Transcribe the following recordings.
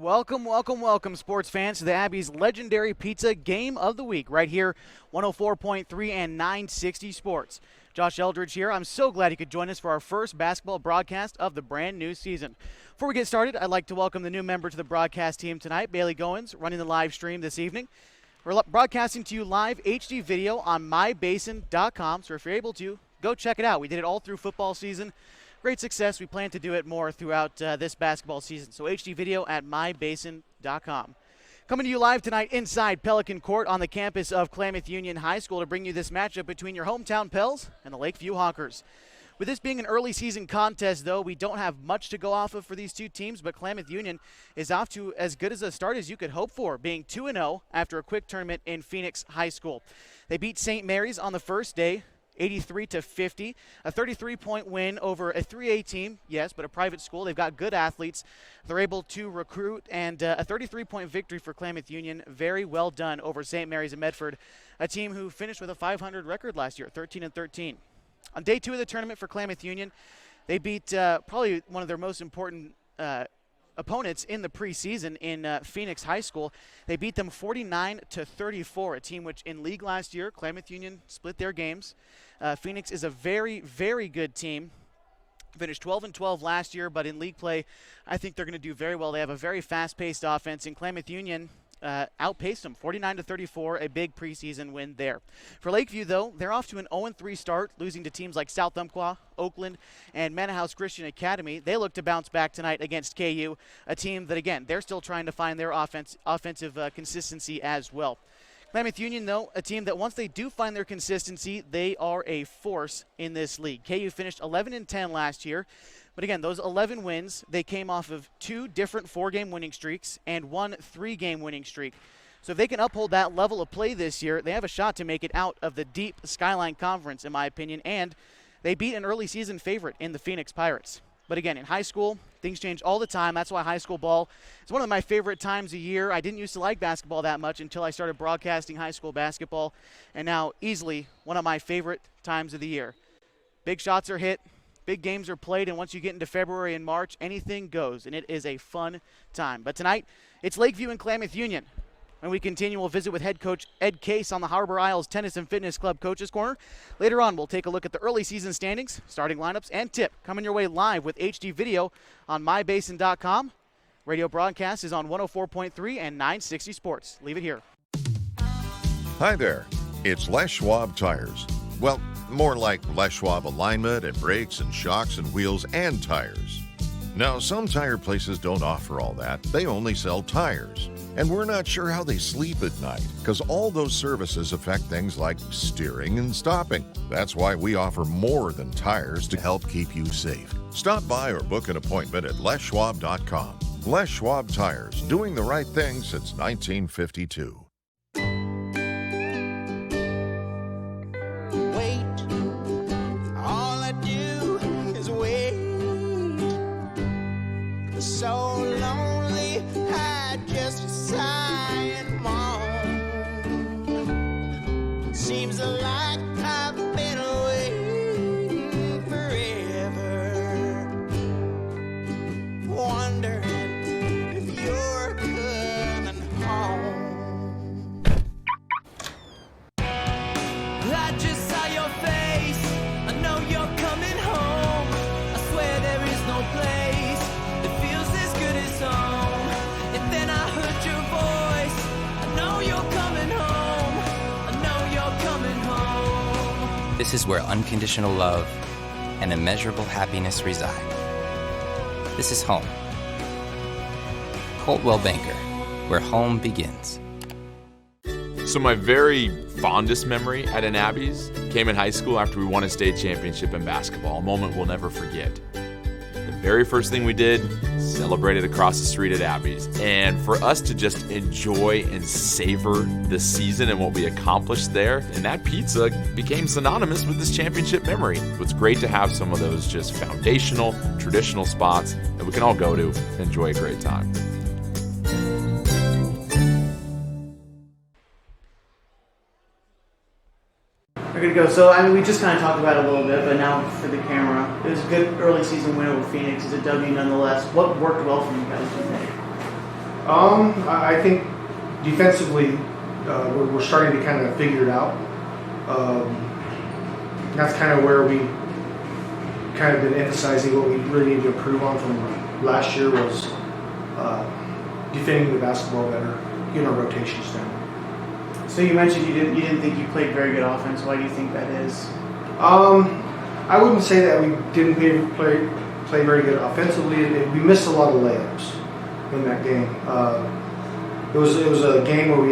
Welcome, welcome, welcome, sports fans, to the Abbey's legendary pizza game of the week right here, 104.3 and 960 Sports. Josh Eldridge here. I'm so glad you could join us for our first basketball broadcast of the brand new season. Before we get started, I'd like to welcome the new member to the broadcast team tonight, Bailey Goins, running the live stream this evening. We're broadcasting to you live HD video on mybasin.com, so if you're able to, go check it out. We did it all through football season. Great success. We plan to do it more throughout this basketball season. So HD video at mybasin.com. Coming to you live tonight inside Pelican Court on the campus of Klamath Union High School to bring you this matchup between your hometown Pels and the Lakeview Honkers. With this being an early season contest, though, we don't have much to go off of for these two teams, but Klamath Union is off to as good as a start as you could hope for, being 2-0 after a quick tournament in Phoenix High School. They beat St. Mary's on the first day, 83-50, a 33-point win over a 3A team, yes, but a private school. They've got good athletes. They're able to recruit, and a 33-point victory for Klamath Union. Very well done over St. Mary's and Medford, a team who finished with a 500 record last year, 13-13. On day two of the tournament for Klamath Union, they beat probably one of their most important opponents in the preseason in Phoenix High School. They beat them 49-34, a team which in league last year, Klamath Union split their games. Phoenix is a very, very good team. Finished 12-12 last year, but in league play, I think they're going to do very well. They have a very fast-paced offense, and Klamath Union outpaced them 49-34, a big preseason win there. For Lakeview, though, they're off to an 0-3 start, losing to teams like South Umpqua, Oakland, and Manahouse Christian Academy. They look to bounce back tonight against KU, a team that, again, they're still trying to find their offensive consistency as well. Klamath Union, though, a team that once they do find their consistency, they are a force in this league. KU finished 11-10 last year. But again, those 11 wins, they came off of 2 different 4-game winning streaks and 1 3-game winning streak. So if they can uphold that level of play this year, they have a shot to make it out of the deep Skyline Conference, in my opinion. And they beat an early season favorite in the Phoenix Pirates. But again, in high school, things change all the time. That's why high school ball is one of my favorite times of year. I didn't used to like basketball that much until I started broadcasting high school basketball. And now easily one of my favorite times of the year. Big shots are hit. Big games are played, and once you get into February and March, anything goes, and it is a fun time. But tonight, it's Lakeview and Klamath Union. When we continue, we'll visit with head coach Ed Case on the Harbor Isles Tennis and Fitness Club Coaches Corner. Later on, we'll take a look at the early season standings, starting lineups, and tip coming your way live with HD video on mybasin.com. Radio broadcast is on 104.3 and 960 Sports. Leave it here. Hi there. It's Les Schwab Tires. Well, more like Les Schwab alignment and brakes and shocks and wheels and tires. Now, some tire places don't offer all that. They only sell tires. And we're not sure how they sleep at night, because all those services affect things like steering and stopping. That's why we offer more than tires to help keep you safe. Stop by or book an appointment at leschwab.com. Les Schwab Tires, doing the right thing since 1952. So lonely, I just sigh and moan. Seems like I've been waiting forever, wondering if you're coming home. I just saw your face, I know you're coming home. I swear there is no place. And then I heard your voice. I know you're coming home. I know you're coming home. This is where unconditional love and immeasurable happiness reside. This is home. Coldwell Banker, where home begins. So my very fondest memory at an Abbey's came in high school after we won a state championship in basketball, a moment we'll never forget. The very first thing we did, celebrated across the street at Abbey's. And for us to just enjoy and savor the season and what we accomplished there, and that pizza became synonymous with this championship memory. It's great to have some of those just foundational, traditional spots that we can all go to and enjoy a great time. We're going to go. So, we just kind of talked about it a little bit, but now for the camera. It was a good early season win over Phoenix. It's a W nonetheless. What worked well for you guys, do you think? I think defensively, we're starting to kind of figure it out. That's kind of where we kind of been emphasizing what we really need to improve on from last year was defending the basketball better, getting our rotations down. So you mentioned you didn't think you played very good offense. Why do you think that is? I wouldn't say that we didn't play very good offensively. We missed a lot of layups in that game. It was a game where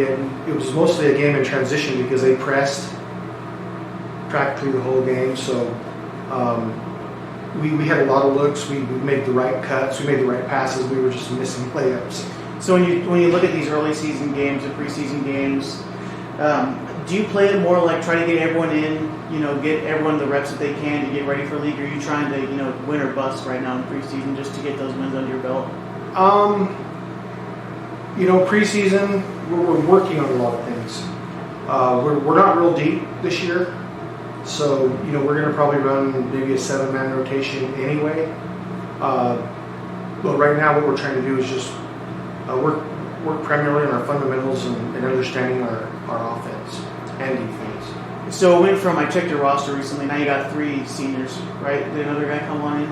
it was mostly a game in transition because they pressed practically the whole game. So we had a lot of looks. We made the right cuts. We made the right passes. We were just missing layups. So when you look at these early season games, the preseason games, do you play it more like try to get everyone in, get everyone the reps that they can to get ready for league? Or are you trying to, win or bust right now in preseason just to get those wins under your belt? Preseason, we're working on a lot of things. We're not real deep this year, so we're going to probably run maybe a 7-man rotation anyway. But right now, what we're trying to do is just work primarily on our fundamentals and understanding our offense and defense. So it went from, I checked your roster recently, now you got 3 seniors, right? Did another guy come on in?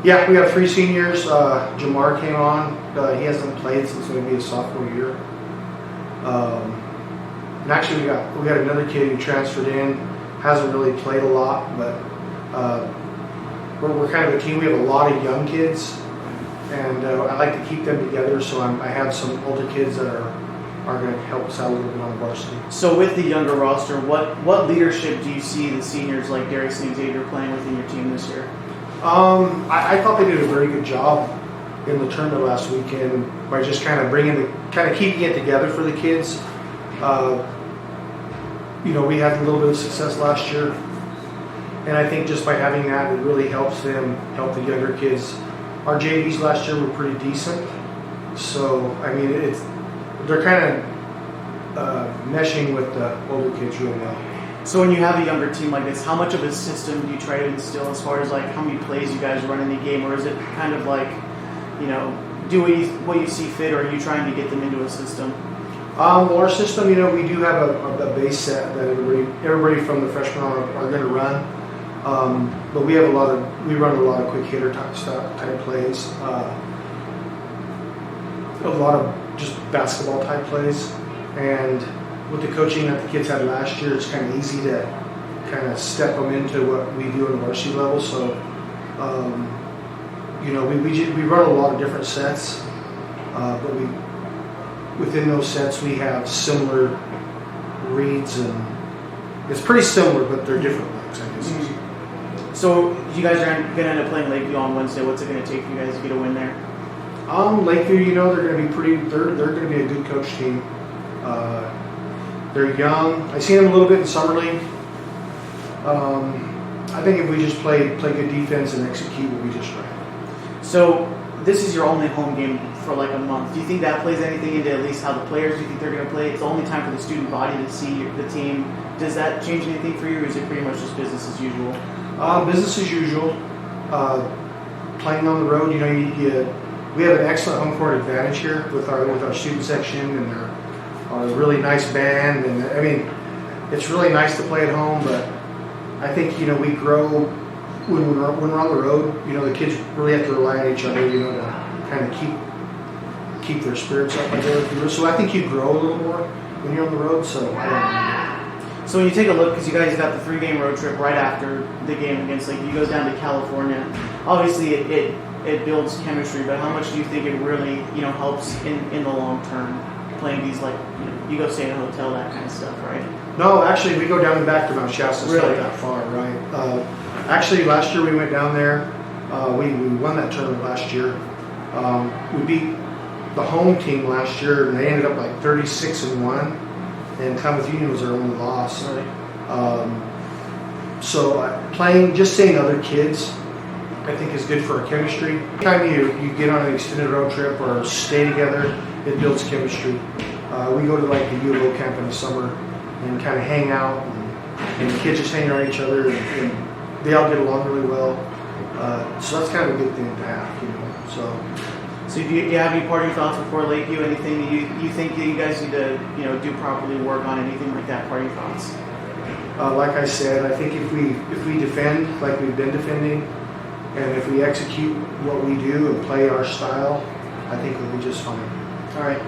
Yeah, we got 3 seniors. Jamar came on. He hasn't played since maybe his sophomore year. And actually, we got another kid who transferred in. Hasn't really played a lot, but we're kind of a team. We have a lot of young kids, and I like to keep them together. So I have some older kids that are going to help us out a little bit on varsity. So with the younger roster, what leadership do you see the seniors like Darius and Xavier playing within your team this year? I thought they did a very good job in the tournament last weekend by just kind of keeping it together for the kids. We had a little bit of success last year, and I think just by having that, it really helps them help the younger kids. Our JVs last year were pretty decent, so I mean they're kind of meshing with the older kids really well. So when you have a younger team like this, how much of a system do you try to instill as far as like how many plays you guys run in the game, or is it kind of like, do what you see fit, or are you trying to get them into a system? Well, our system, we do have a base set that everybody from the freshmen are going to run, but we run a lot of quick hitter type plays, a lot of just basketball type plays, and with the coaching that the kids had last year, it's kind of easy to kind of step them into what we do on the varsity level. So, we run a lot of different sets, but within those sets we have similar reads, and it's pretty similar, but they're different looks, I guess. Mm-hmm. So you guys are going to end up playing Lakeview on Wednesday. What's it going to take for you guys to get a win there? Lakeview, they're going to be they're going to be a good coach team. They're young. I've seen them a little bit in summer league. I think if we just play good defense and execute, we'll be just right. So this is your only home game for like a month. Do you think that plays anything into at least how the players, do you think they're going to play? It's the only time for the student body to see the team. Does that change anything for you, or is it pretty much just business as usual? Business as usual. Playing on the road, we have an excellent home court advantage here with our student section and our really nice band, and I mean, it's really nice to play at home. But I think we grow when we're on the road. The kids really have to rely on each other, to kind of keep their spirits up. So I think you grow a little more when you're on the road. So I don't know. So when you take a look, because you guys got the 3-game road trip right after the game against Lakeview, you go down to California. Obviously, it builds chemistry, but how much do you think it really helps in the long term playing these, like you go stay in a hotel, that kind of stuff, right? No, actually, we go down and back to Mount Shasta. It's really? not that far, right? Actually, last year we went down there. We won that tournament last year. We beat the home team last year, and they ended up like 36-1. And Klamath Union was our only loss. Right. So just seeing other kids, I think, is good for our chemistry. Anytime you get on an extended road trip or stay together, it builds chemistry. We go to like the U of O camp in the summer and kind of hang out, and the kids just hang around each other, and they all get along really well. So that's kind of a good thing to have, So So do you have any parting thoughts before Lakeview? Anything that you think that you guys need to do properly, work on, anything like that? Parting thoughts? Like I said, I think if we defend like we've been defending, and if we execute what we do and play our style, I think we'll be just fine. All right.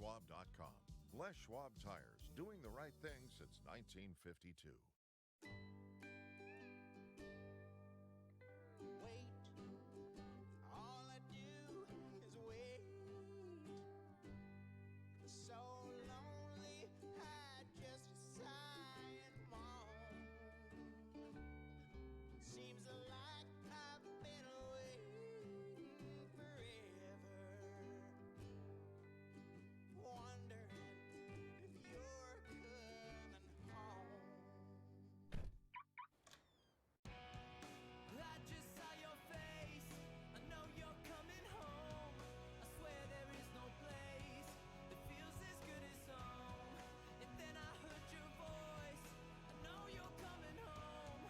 LesSchwab.com. Les Schwab Tires, doing the right thing since 1952. Wait, all I do is wait. So lonely, I just sigh and moan. Seems like I've been waiting forever, wondering if you're coming home. I just saw your face, I know you're coming home. I swear there is no place that feels as good as home. And then I heard your voice, I know you're coming home.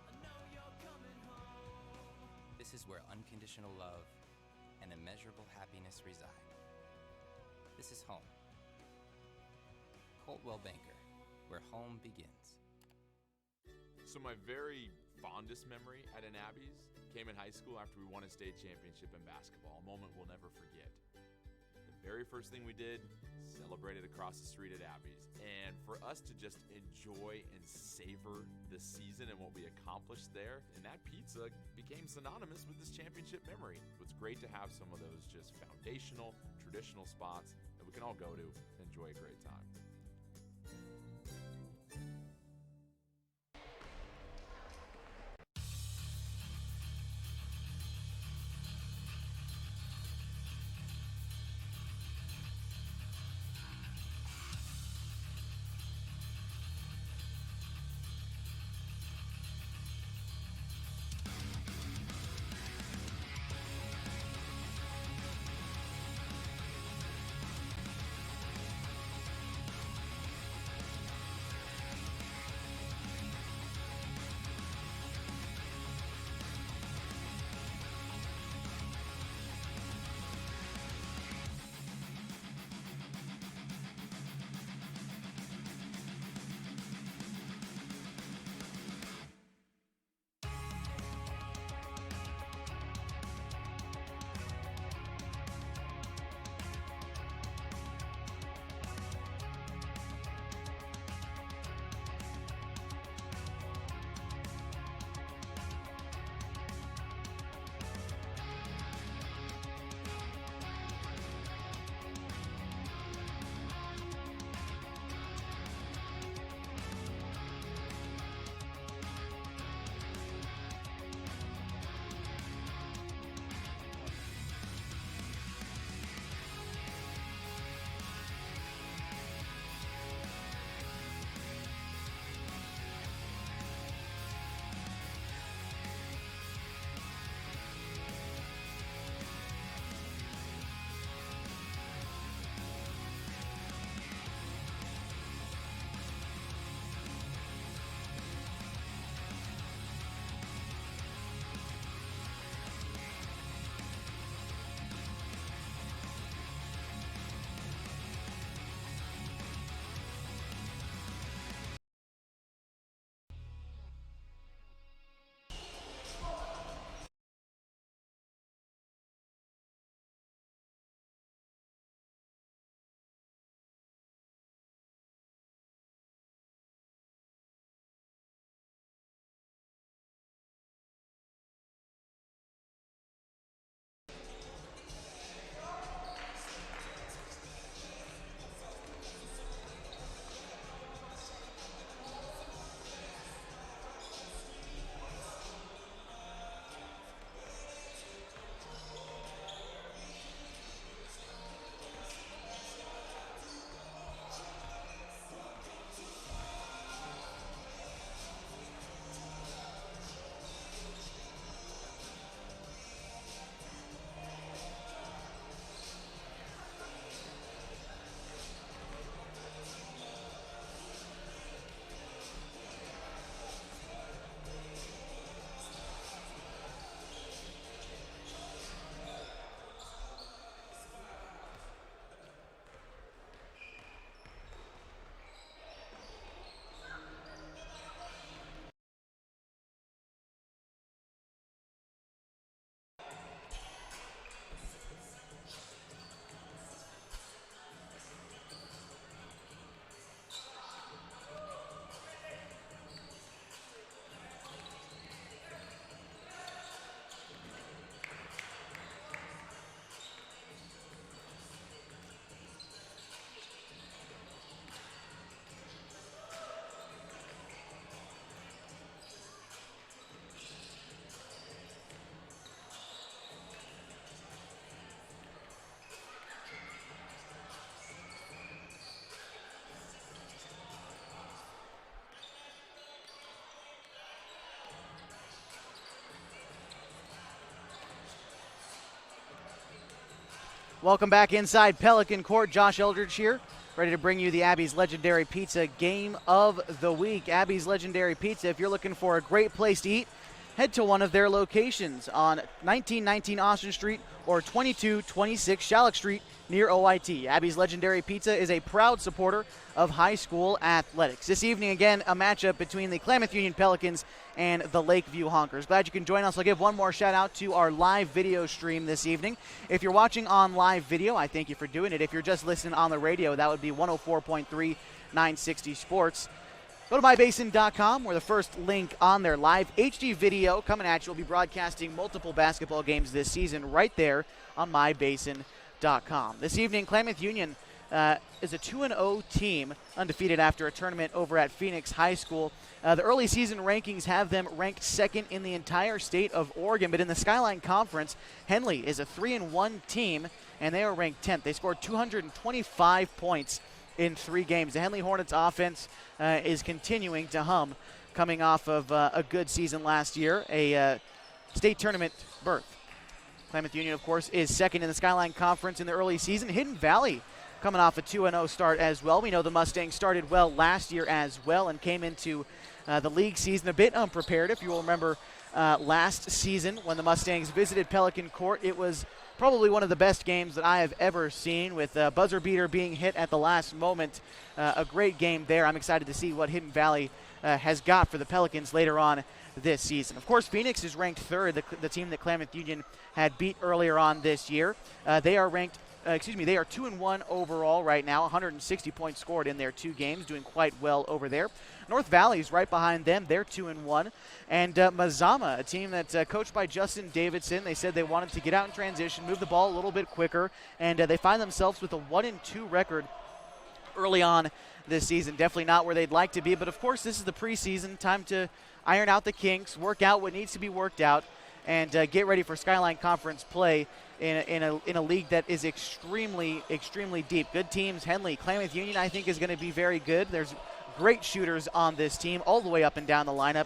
I know you're coming home. This is where unconditional love and immeasurable happiness reside. This is home. Coldwell Banker, where home begins. So my very fondest memory at an Abby's came in high school after we won a state championship in basketball, a moment we'll never forget. The very first thing we did, celebrated across the street at Abby's. And for us to just enjoy and savor the season and what we accomplished there, and that pizza became synonymous with this championship memory. It's great to have some of those just foundational, traditional spots that we can all go to and enjoy a great time. Welcome back inside Pelican Court. Josh Eldridge here, ready to bring you the Abby's Legendary Pizza Game of the Week. Abby's Legendary Pizza, if you're looking for a great place to eat, head to one of their locations on 1919 Austin Street or 2226 Shallock Street near OIT. Abby's Legendary Pizza is a proud supporter of high school athletics. This evening, again, a matchup between the Klamath Union Pelicans and the Lakeview Honkers. Glad you can join us. I'll give one more shout out to our live video stream this evening. If you're watching on live video, I thank you for doing it. If you're just listening on the radio, that would be 104.3 960 Sports. Go to mybasin.com. We're the first link on their live HD video coming at you. We'll be broadcasting multiple basketball games this season right there on mybasin.com. This evening, Klamath Union is a 2-0 team, undefeated after a tournament over at Phoenix High School. The early season rankings have them ranked second in the entire state of Oregon, but in the Skyline Conference, Henley is a 3-1 team, and they are ranked 10th. They scored 225 points in 3 games. The Henley Hornets offense is continuing to hum, coming off of a good season last year, a state tournament berth. Klamath Union, of course, is second in the Skyline Conference in the early season. Hidden Valley coming off a 2-0 start as well. We know the Mustangs started well last year as well and came into the league season a bit unprepared. If you will remember last season when the Mustangs visited Pelican Court, it was probably one of the best games that I have ever seen, with a buzzer beater being hit at the last moment. A great game there. I'm excited to see what Hidden Valley has got for the Pelicans later on this season. Of course, Phoenix is ranked third, the team that Klamath Union had beat earlier on this year. They are ranked they are 2-1 overall right now, 160 points scored in their 2 games, doing quite well over there. North Valley is right behind them. They're 2-1. And Mazama, a team that's coached by Justin Davidson, they said they wanted to get out in transition, move the ball a little bit quicker, and they find themselves with a 1-2 record early on this season. Definitely not where they'd like to be, but of course this is the preseason, time to iron out the kinks, work out what needs to be worked out, and get ready for Skyline Conference play in a league that is extremely, extremely deep. Good teams. Henley, Klamath Union, I think, is going to be very good. There's great shooters on this team all the way up and down the lineup.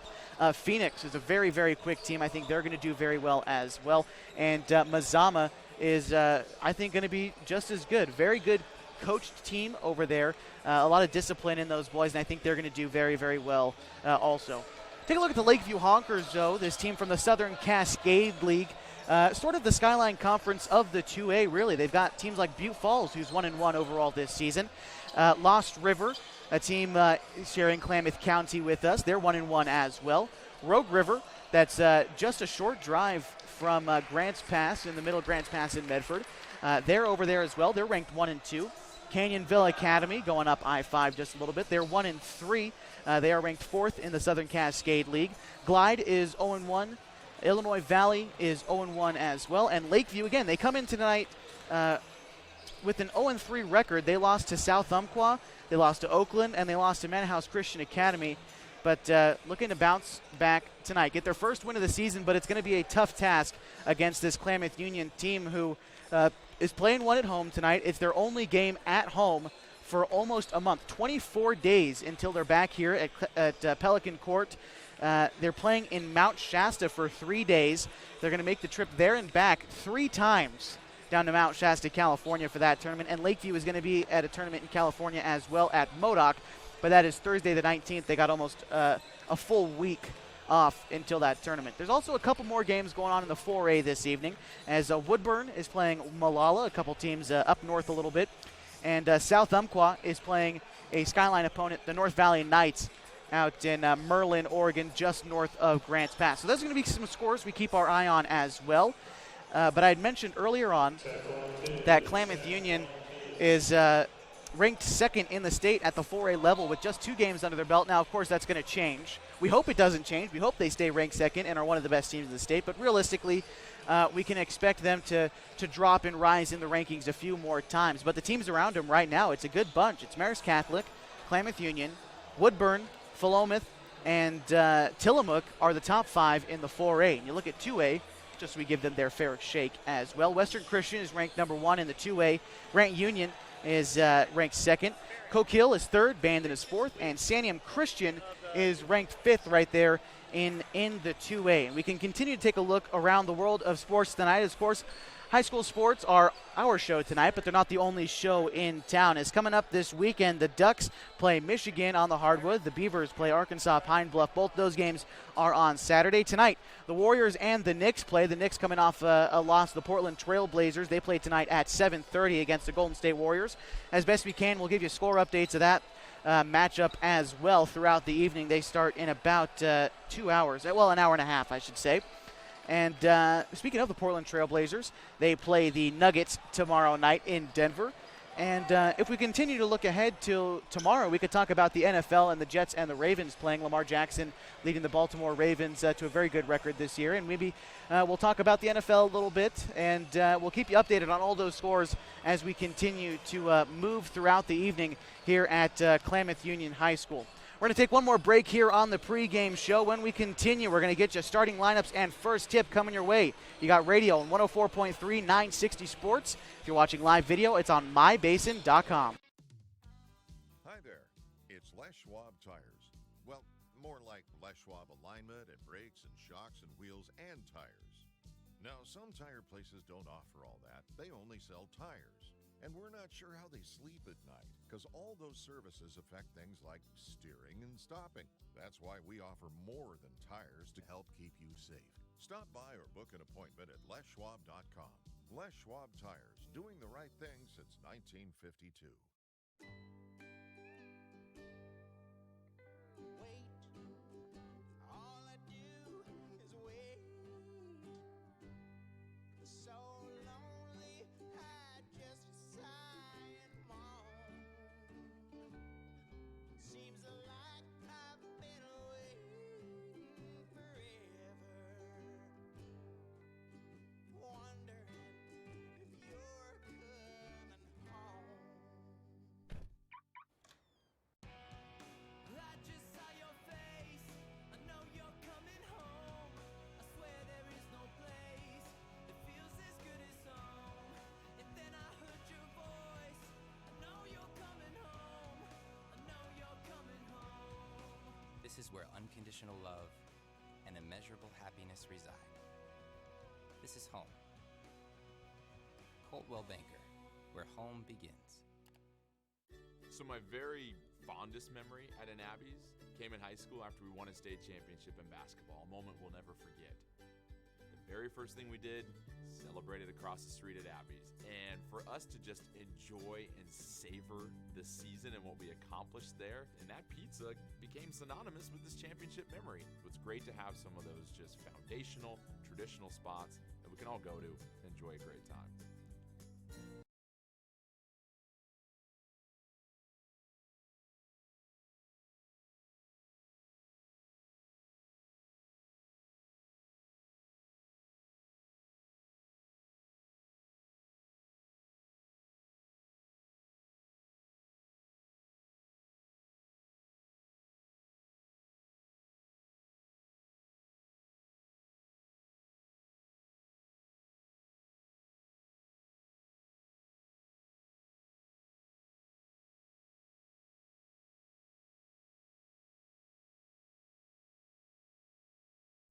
Phoenix is a very, very quick team. I think they're going to do very well as well. And Mazama is, I think, going to be just as good. Very good coached team over there. A lot of discipline in those boys, and I think they're going to do very, very well also. Take a look at the Lakeview Honkers, though, this team from the Southern Cascade League. Sort of the Skyline Conference of the 2A, really. They've got teams like Butte Falls, who's 1-1 overall this season. Lost River, a team sharing Klamath County with us. They're 1-1 as well. Rogue River, that's just a short drive from Grants Pass, in the middle of Grants Pass in Medford. They're over there as well. They're ranked 1-2. Canyonville Academy going up I-5 just a little bit. They're 1-3. They are ranked 4th in the Southern Cascade League. Glide is 0-1. Illinois Valley is 0-1 as well. And Lakeview, again, they come in tonight with an 0-3 record. They lost to South Umpqua, they lost to Oakland, and they lost to Manahouse Christian Academy. But looking to bounce back tonight, get their first win of the season, but it's going to be a tough task against this Klamath Union team who is playing one at home tonight. It's their only game at home for almost a month, 24 days until they're back here at Pelican Court. They're playing in Mount Shasta for 3 days. They're going to make the trip there and back 3 times down to Mount Shasta, California for that tournament. And Lakeview is going to be at a tournament in California as well at Modoc, but that is Thursday the 19th. They got almost a full week off until that tournament. There's also a couple more games going on in the 4A this evening, as Woodburn is playing Malala, a couple teams up north a little bit, and South Umpqua is playing a Skyline opponent, the North Valley Knights, out in Merlin, Oregon, just north of Grants Pass. So those are going to be some scores we keep our eye on as well. But I had mentioned earlier on that Klamath Union is ranked 2nd in the state at the 4A level with just 2 games under their belt. Now, of course, that's going to change. We hope it doesn't change. We hope they stay ranked 2nd and are one of the best teams in the state. But realistically, we can expect them to drop and rise in the rankings a few more times. But the teams around them right now, it's a good bunch. It's Marist Catholic, Klamath Union, Woodburn, Philomath, and Tillamook are the top 5 in the 4A. And you look at 2A, just so we give them their fair shake as well. Western Christian is ranked number 1 in the 2A. Grant Union is ranked 2nd. Coke Hill is 3rd. Bandon is 4th. And Santiam Christian is ranked 5th right there in the 2A. And we can continue to take a look around the world of sports tonight. Of course, High school sports are our show tonight, but they're not the only show in town. As coming up this weekend, the Ducks play Michigan on the hardwood. The Beavers play Arkansas Pine Bluff. Both those games are on Saturday. Tonight, the Warriors and the Knicks play. The Knicks coming off a loss to the Portland Trail Blazers. They play tonight at 7:30 against the Golden State Warriors. As best we can, we'll give you score updates of that matchup as well throughout the evening. They start in about 2 hours. Well, an hour and a half, I should say. And speaking of the Portland Trail Blazers, they play the Nuggets tomorrow night in Denver. And if we continue to look ahead to tomorrow, we could talk about the NFL and the Jets and the Ravens playing. Lamar Jackson leading the Baltimore Ravens to a very good record this year. And maybe we'll talk about the NFL a little bit, and we'll keep you updated on all those scores as we continue to move throughout the evening here at Klamath Union High School. We're going to take one more break here on the pregame show. When we continue, we're going to get you starting lineups and first tip coming your way. You got radio on 104.3, 960 Sports. If you're watching live video, it's on mybasin.com. Hi there. It's Les Schwab Tires. Well, more like Les Schwab alignment and brakes and shocks and wheels and tires. Now, some tire places don't offer all that. They only sell tires. And we're not sure how they sleep at night, because all those services affect things like steering and stopping. That's why we offer more than tires to help keep you safe. Stop by or book an appointment at leschwab.com. Les Schwab Tires, doing the right thing since 1952. Wait, all I do is wait. So lonely, I just sigh and moan. Seems like I've been waiting forever, wondering if you're coming home. I just saw your face, I know you're coming home. I swear there is no place that feels as good as home. And then I heard your voice, I know you're coming home. I know you're coming home. This is where unconditional love and immeasurable happiness reside. This is home. Coltwell Banker, where home begins. So my very fondest memory at an Abby's came in high school after we won a state championship in basketball, a moment we'll never forget. The very first thing we did, celebrated across the street at Abby's. And for us to just enjoy and savor the season and what we accomplished there, and that pizza became synonymous with this championship memory. It's great to have some of those just foundational, traditional spots that we can all go to and enjoy a great time.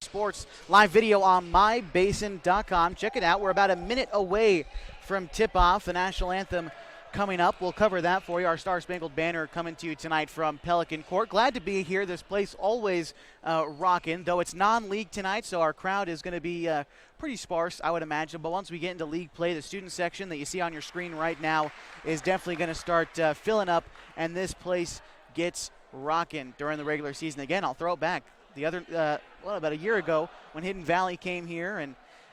Sports live video on mybasin.com. Check it out. We're about a minute away from tip-off. The national anthem coming up. We'll cover that for you. Our Star Spangled Banner coming to you tonight from Pelican Court. Glad to be here. This place always rocking, though it's non-league tonight, so our crowd is going to be pretty sparse, I would imagine. But once we get into league play, the student section that you see on your screen right now is definitely going to start filling up, and this place gets rocking during the regular season. Again, I'll throw it back. The other, about a year ago when Hidden Valley came here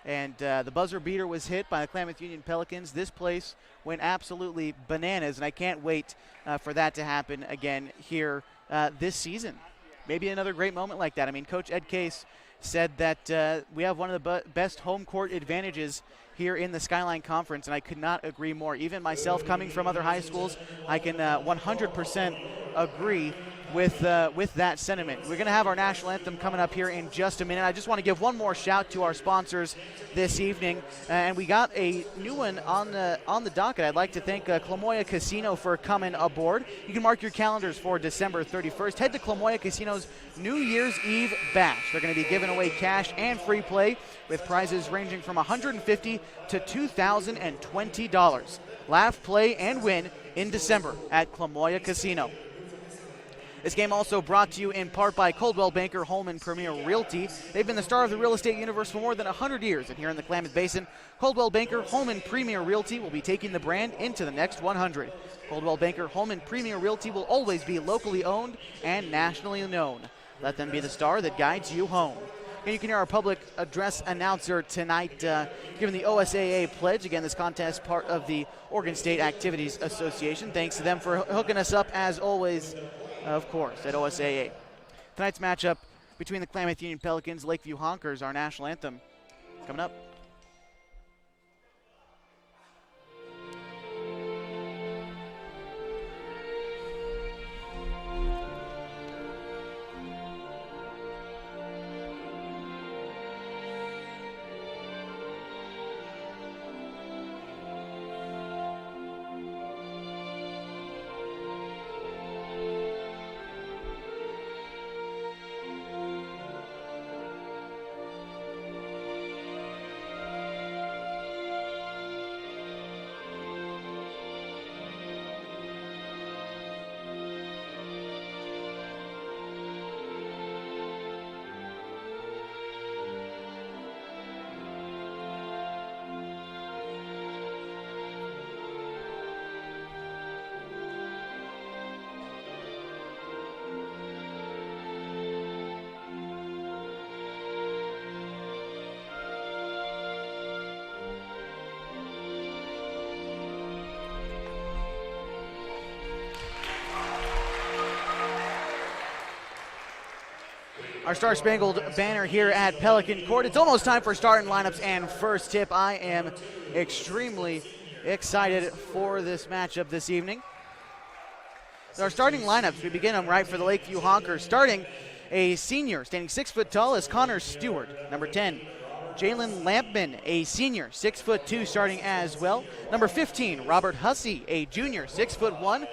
and the buzzer beater was hit by the Klamath Union Pelicans, this place went absolutely bananas, and I can't wait for that to happen again here this season. Maybe another great moment like that. I mean, Coach Ed Case said that we have one of the best home court advantages here in the Skyline Conference, and I could not agree more. Even myself, coming from other high schools, I can 100% agree with that sentiment. We're going to have our national anthem coming up here in just a minute. I just want to give one more shout to our sponsors this evening, and we got a new one on the docket. I'd like to thank Klamath Casino for coming aboard. You can mark your calendars for December 31st. Head to Klamath Casino's New Year's Eve Bash. They're going to be giving away cash and free play with prizes ranging from $150 to $2,020. Laugh, play, and win in December at Klamath Casino. This game also brought to you in part by Coldwell Banker Home and Premier Realty. They've been the star of the real estate universe for more than 100 years, and here in the Klamath Basin, Coldwell Banker Home and Premier Realty will be taking the brand into the next 100. Coldwell Banker Home and Premier Realty will always be locally owned and nationally known. Let them be the star that guides you home. And you can hear our public address announcer tonight giving the OSAA pledge. Again, this contest part of the Oregon State Activities Association. Thanks to them for hooking us up, as always, of course, at OSAA. Tonight's matchup between the Klamath Union Pelicans, Lakeview Honkers, our national anthem, coming up. Our Star Spangled Banner here at Pelican Court. It's almost time for starting lineups and first tip. I am extremely excited for this matchup this evening. So our starting lineups, we begin them right for the Lakeview Honkers. Starting a senior, standing 6 foot tall, is Connor Stewart. Number 10, Jalen Lampman, a senior, 6'2", starting as well. Number 15, Robert Hussey, a junior, 6'1".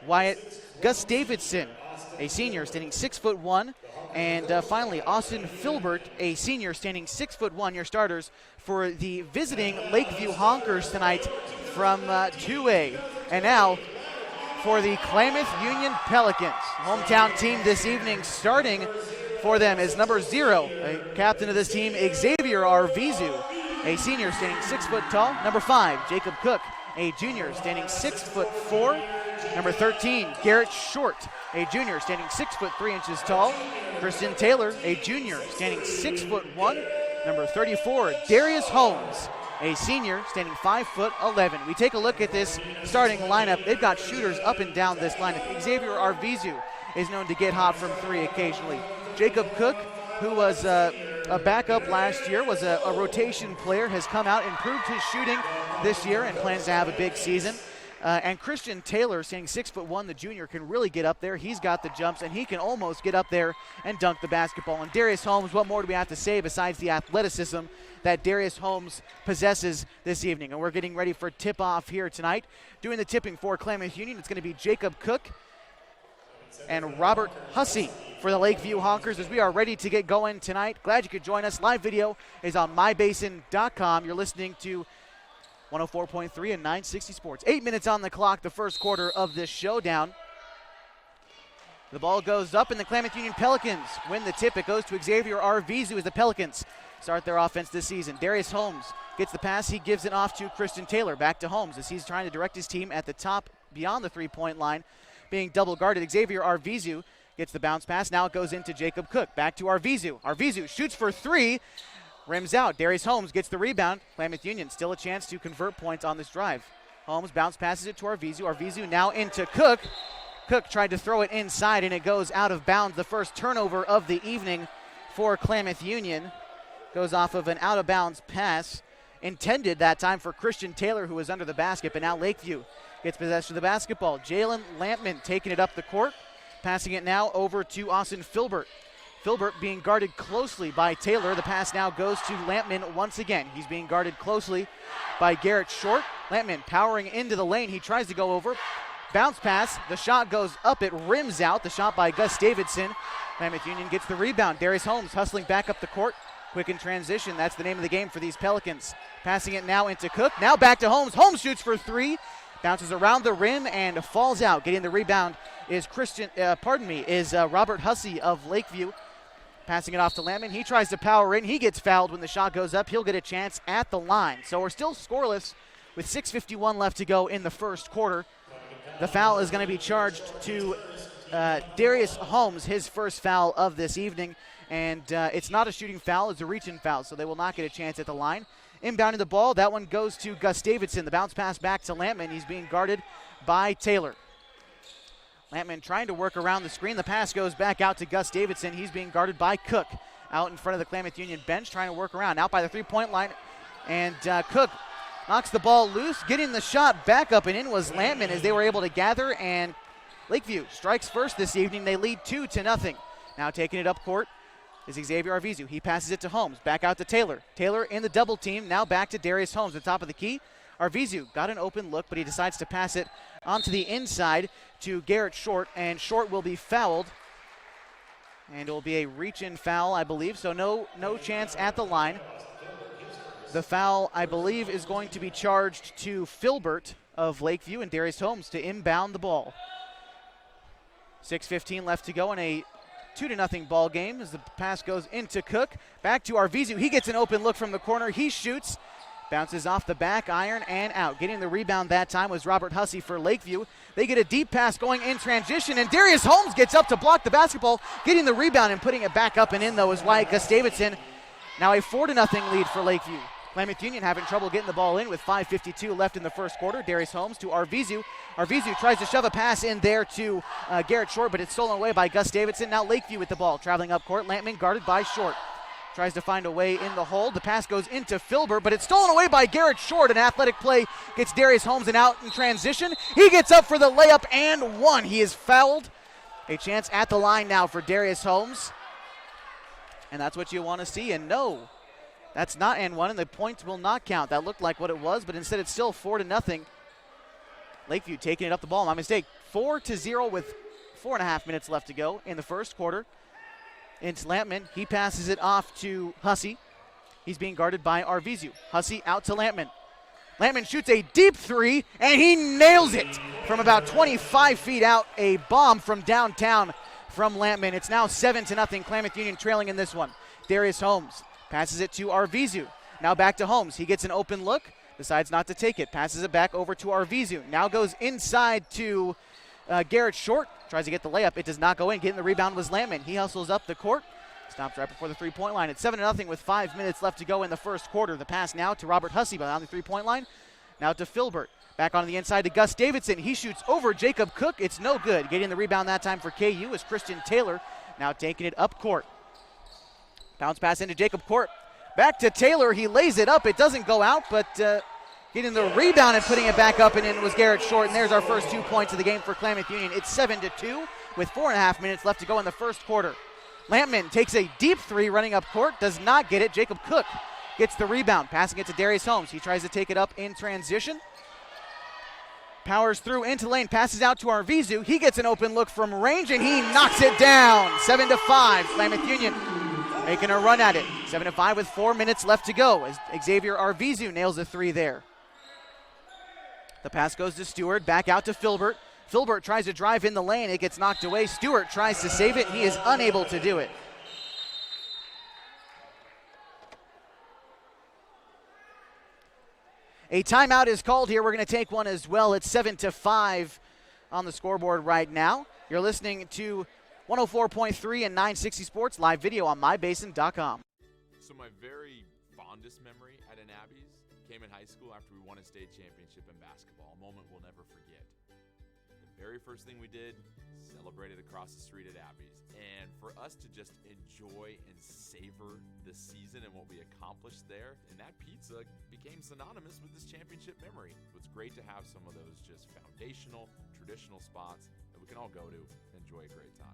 Wyatt Gus Davidson, a senior, standing 6'1". And finally, Austin Filbert, a senior, standing 6'1", your starters for the visiting Lakeview Honkers tonight from 2A. And now for the Klamath Union Pelicans. Hometown team this evening, starting for them is number 0, a captain of this team, Xavier Arvizu, a senior, standing 6 foot tall. Number 5, Jacob Cook, a junior, standing 6'4". Number 13, Garrett Short, a junior, standing 6'3" tall. Kristen Taylor, a junior, standing 6'1". Number 34, Darius Holmes, a senior, standing 5'11". We take a look at this starting lineup. They've got shooters up and down this lineup. Xavier Arvizu is known to get hot from 3 occasionally. Jacob Cook, who was a backup last year, was a rotation player, has come out, improved his shooting this year, and plans to have a big season. And Christian Taylor, standing 6'1", the junior, can really get up there. He's got the jumps, and he can almost get up there and dunk the basketball. And Darius Holmes, what more do we have to say besides the athleticism that Darius Holmes possesses this evening? And we're getting ready for tip-off here tonight. Doing the tipping for Klamath Union, it's going to be Jacob Cook and Robert Hussey for the Lakeview Honkers as we are ready to get going tonight. Glad you could join us. Live video is on mybasin.com. You're listening to 104.3 and 960 Sports. 8 minutes on the clock, the first quarter of this showdown. The ball goes up, and the Klamath Union Pelicans win the tip. It goes to Xavier Arvizu as the Pelicans start their offense this season. Darius Holmes gets the pass. He gives it off to Christian Taylor. Back to Holmes as he's trying to direct his team at the top beyond the three-point line, being double guarded. Xavier Arvizu gets the bounce pass. Now it goes into Jacob Cook. Back to Arvizu. Arvizu shoots for 3. Rims out. Darius Holmes gets the rebound. Klamath Union still a chance to convert points on this drive. Holmes bounce passes it to Arvizu. Arvizu now into Cook. Cook tried to throw it inside, and it goes out of bounds. The first turnover of the evening for Klamath Union goes off of an out-of-bounds pass intended that time for Christian Taylor, who was under the basket, but now Lakeview gets possession of the basketball. Jalen Lampman taking it up the court. Passing it now over to Austin Filbert. Filbert being guarded closely by Taylor. The pass now goes to Lampman once again. He's being guarded closely by Garrett Short. Lampman powering into the lane. He tries to go over. Bounce pass. The shot goes up. It rims out. The shot by Gus Davidson. Klamath Union gets the rebound. Darius Holmes hustling back up the court. Quick in transition. That's the name of the game for these Pelicans. Passing it now into Cook. Now back to Holmes. Holmes shoots for three. Bounces around the rim and falls out. Getting the rebound is Robert Hussey of Lakeview. Passing it off to Lampman. He tries to power in. He gets fouled when the shot goes up. He'll get a chance at the line. So we're still scoreless with 6:51 left to go in the first quarter. The foul is going to be charged to Darius Holmes, his first foul of this evening. And it's not a shooting foul. It's a reach-in foul, so they will not get a chance at the line. Inbounding the ball. That one goes to Gus Davidson. The bounce pass back to Lampman. He's being guarded by Taylor. Lampman trying to work around the screen. The pass goes back out to Gus Davidson. He's being guarded by Cook out in front of the Klamath Union bench, trying to work around. Out by the three-point line. And Cook knocks the ball loose. Getting the shot back up and in was Lampman as they were able to gather. And Lakeview strikes first this evening. They lead 2-0. Now taking it up court is Xavier Arvizu. He passes it to Holmes. Back out to Taylor. Taylor in the double team. Now back to Darius Holmes at the top of the key. Arvizu got an open look, but he decides to pass it onto the inside to Garrett Short, and Short will be fouled. And it will be a reach-in foul, I believe, so no chance at the line. The foul, I believe, is going to be charged to Filbert of Lakeview and Darius Holmes to inbound the ball. 6:15 left to go in a 2-0 ball game as the pass goes into Cook. Back to Arvizu. He gets an open look from the corner. He shoots. Bounces off the back iron and out. Getting the rebound that time was Robert Hussey for Lakeview. They get a deep pass going in transition, and Darius Holmes gets up to block the basketball. Getting the rebound and putting it back up and in, though, is Wyatt Gus Davidson. Now a 4-0 lead for Lakeview. Klamath Union having trouble getting the ball in with 5:52 left in the first quarter. Darius Holmes to Arvizu. Arvizu tries to shove a pass in there to Garrett Short, but it's stolen away by Gus Davidson. Now Lakeview with the ball. Traveling up court, Lampman guarded by Short. Tries to find a way in the hole. The pass goes into Filbert, but it's stolen away by Garrett Short. An athletic play gets Darius Holmes and out in transition. He gets up for the layup and one. He is fouled. A chance at the line now for Darius Holmes. And that's what you want to see. And no, that's not and one, and the points will not count. That looked like what it was, but instead it's still 4-0. Lakeview taking it up the ball. My mistake. 4-0 with 4.5 minutes left to go in the first quarter. It's Lampman. He passes it off to Hussey. He's being guarded by Arvizu. Hussey out to Lampman. Lampman shoots a deep three, and he nails it from about 25 feet out. A bomb from downtown from Lampman. It's now 7-0. Klamath Union trailing in this one. Darius Holmes passes it to Arvizu. Now back to Holmes. He gets an open look, decides not to take it. Passes it back over to Arvizu. Now goes inside to Garrett Short. Tries to get the layup. It does not go in. Getting the rebound was Lampman. He hustles up the court. Stops right before the three-point line. It's 7-0 with 5 minutes left to go in the first quarter. The pass now to Robert Hussey on the three-point line. Now to Filbert. Back on the inside to Gus Davidson. He shoots over Jacob Cook. It's no good. Getting the rebound that time for KU is Christian Taylor. Now taking it up court. Bounce pass into Jacob Court. Back to Taylor. He lays it up. It doesn't go out, but getting the rebound and putting it back up and in was Garrett Short. And there's our first 2 points of the game for Klamath Union. It's 7-2 with 4.5 minutes left to go in the first quarter. Lampman takes a deep three running up court. Does not get it. Jacob Cook gets the rebound. Passing it to Darius Holmes. He tries to take it up in transition. Powers through into lane. Passes out to Arvizu. He gets an open look from range and he knocks it down. 7-5. Klamath Union making a run at it. 7-5 with 4 minutes left to go as Xavier Arvizu nails a three there. The pass goes to Stewart, back out to Filbert. Filbert tries to drive in the lane. It gets knocked away. Stewart tries to save it. He is unable to do it. A timeout is called here. We're going to take one as well. It's 7-5 on the scoreboard right now. You're listening to 104.3 and 960 Sports live video on mybasin.com. So my very fondest memory at an Abby's came in high school after we won a state championship in basketball, a moment we'll never forget. The very first thing we did, celebrated across the street at Abby's. And for us to just enjoy and savor the season and what we accomplished there, and that pizza became synonymous with this championship memory. It's great to have some of those just foundational, traditional spots that we we can all go to enjoy a great time.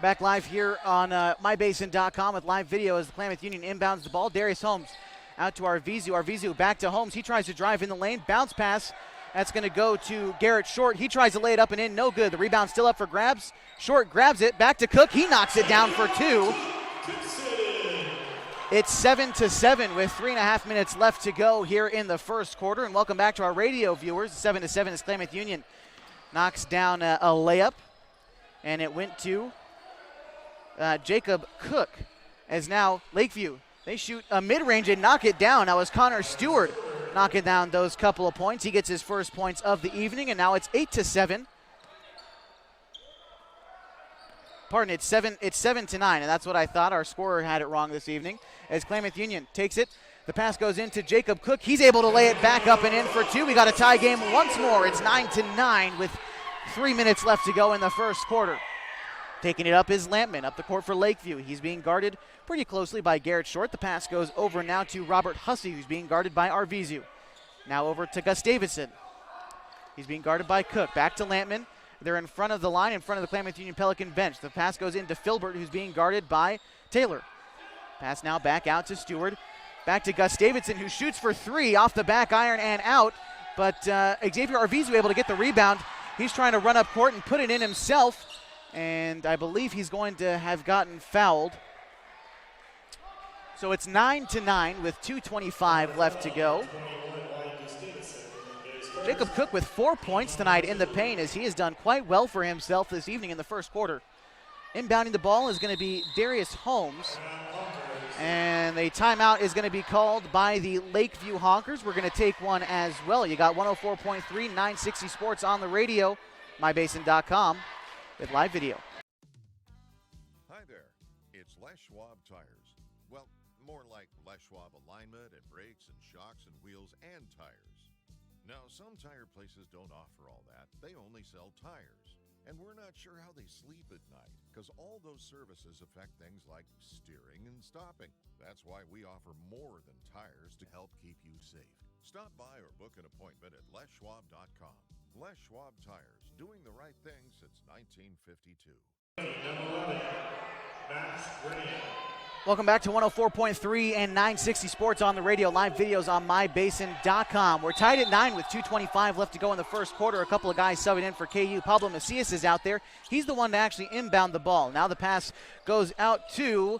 Back live here on mybasin.com with live video as the Klamath Union inbounds the ball. Darius Holmes out to Arvizu. Arvizu back to Holmes. He tries to drive in the lane. Bounce pass. That's going to go to Garrett Short. He tries to lay it up and in. No good. The rebound still up for grabs. Short grabs it. Back to Cook. He knocks it down for two. It's 7-7 with 3.5 minutes left to go here in the first quarter. And welcome back to our radio viewers. 7-7 as Klamath Union knocks down a layup. And it went to Jacob Cook, as now Lakeview, they shoot a mid-range and knock it down. Now it's Connor Stewart knocking down those couple of points. He gets his first points of the evening, and now it's 8-7. Pardon, it's 7-9, and that's what I thought. Our scorer had it wrong this evening. As Klamath Union takes it, the pass goes into Jacob Cook. He's able to lay it back up and in for two. We got a tie game once more. It's 9-9 with 3 minutes left to go in the first quarter. Taking it up is Lampman, up the court for Lakeview. He's being guarded pretty closely by Garrett Short. The pass goes over now to Robert Hussey, who's being guarded by Arvizu. Now over to Gus Davidson. He's being guarded by Cook. Back to Lampman. They're in front of the line, in front of the Klamath Union Pelican bench. The pass goes into Filbert, who's being guarded by Taylor. Pass now back out to Stewart. Back to Gus Davidson, who shoots for three off the back iron and out. But Xavier Arvizu able to get the rebound. He's trying to run up court and put it in himself. And I believe he's going to have gotten fouled. So it's 9-9 with 2:25 left to go. Jacob Cook with 4 points tonight in the paint, as he has done quite well for himself this evening in the first quarter. Inbounding the ball is going to be Darius Holmes. And a timeout is going to be called by the Lakeview Honkers. We're going to take one as well. You got 104.3, 960 Sports on the radio, mybasin.com. with live video. Hi there, it's Les Schwab Tires. Well, more like Les Schwab alignment and brakes and shocks and wheels and tires. Now, some tire places don't offer all that. They only sell tires. And we're not sure how they sleep at night, because all those services affect things like steering and stopping. That's why we offer more than tires to help keep you safe. Stop by or book an appointment at leschwab.com. Les Schwab Tires, doing the right thing since 1952. Welcome back to 104.3 and 960 Sports on the radio. Live videos on mybasin.com. We're tied at 9 with 2:25 left to go in the first quarter. A couple of guys subbing in for KU. Pablo Macias is out there. He's the one to actually inbound the ball. Now the pass goes out to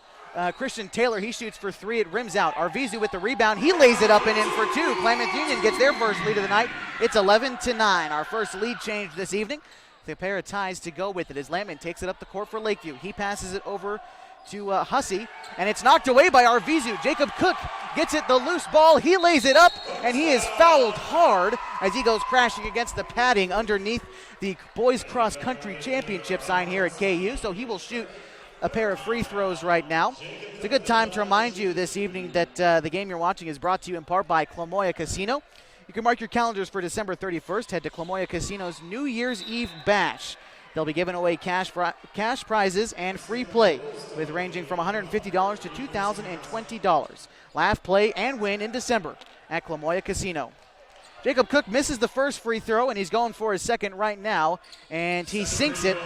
Christian Taylor. He shoots for three. It rims out. Arvizu with the rebound. He lays it up and in for two. Klamath Union gets their first lead of the night. It's 11-9. Our first lead change this evening. The pair of ties to go with it as Lampman takes it up the court for Lakeview. He passes it over to Hussey, and it's knocked away by Arvizu. Jacob Cook gets it, the loose ball. He lays it up, and he is fouled hard as he goes crashing against the padding underneath the Boys Cross Country Championship sign here at KU. So he will shoot a pair of free throws right now. It's a good time to remind you this evening that the game you're watching is brought to you in part by Klamath Casino. You can mark your calendars for December 31st. Head to Klamath Casino's New Year's Eve Bash. They'll be giving away cash prizes and free play, with ranging from $150 to $2,020. Laugh, play, and win in December at Klamath Casino. Jacob Cook misses the first free throw, and he's going for his second right now, and he sinks it.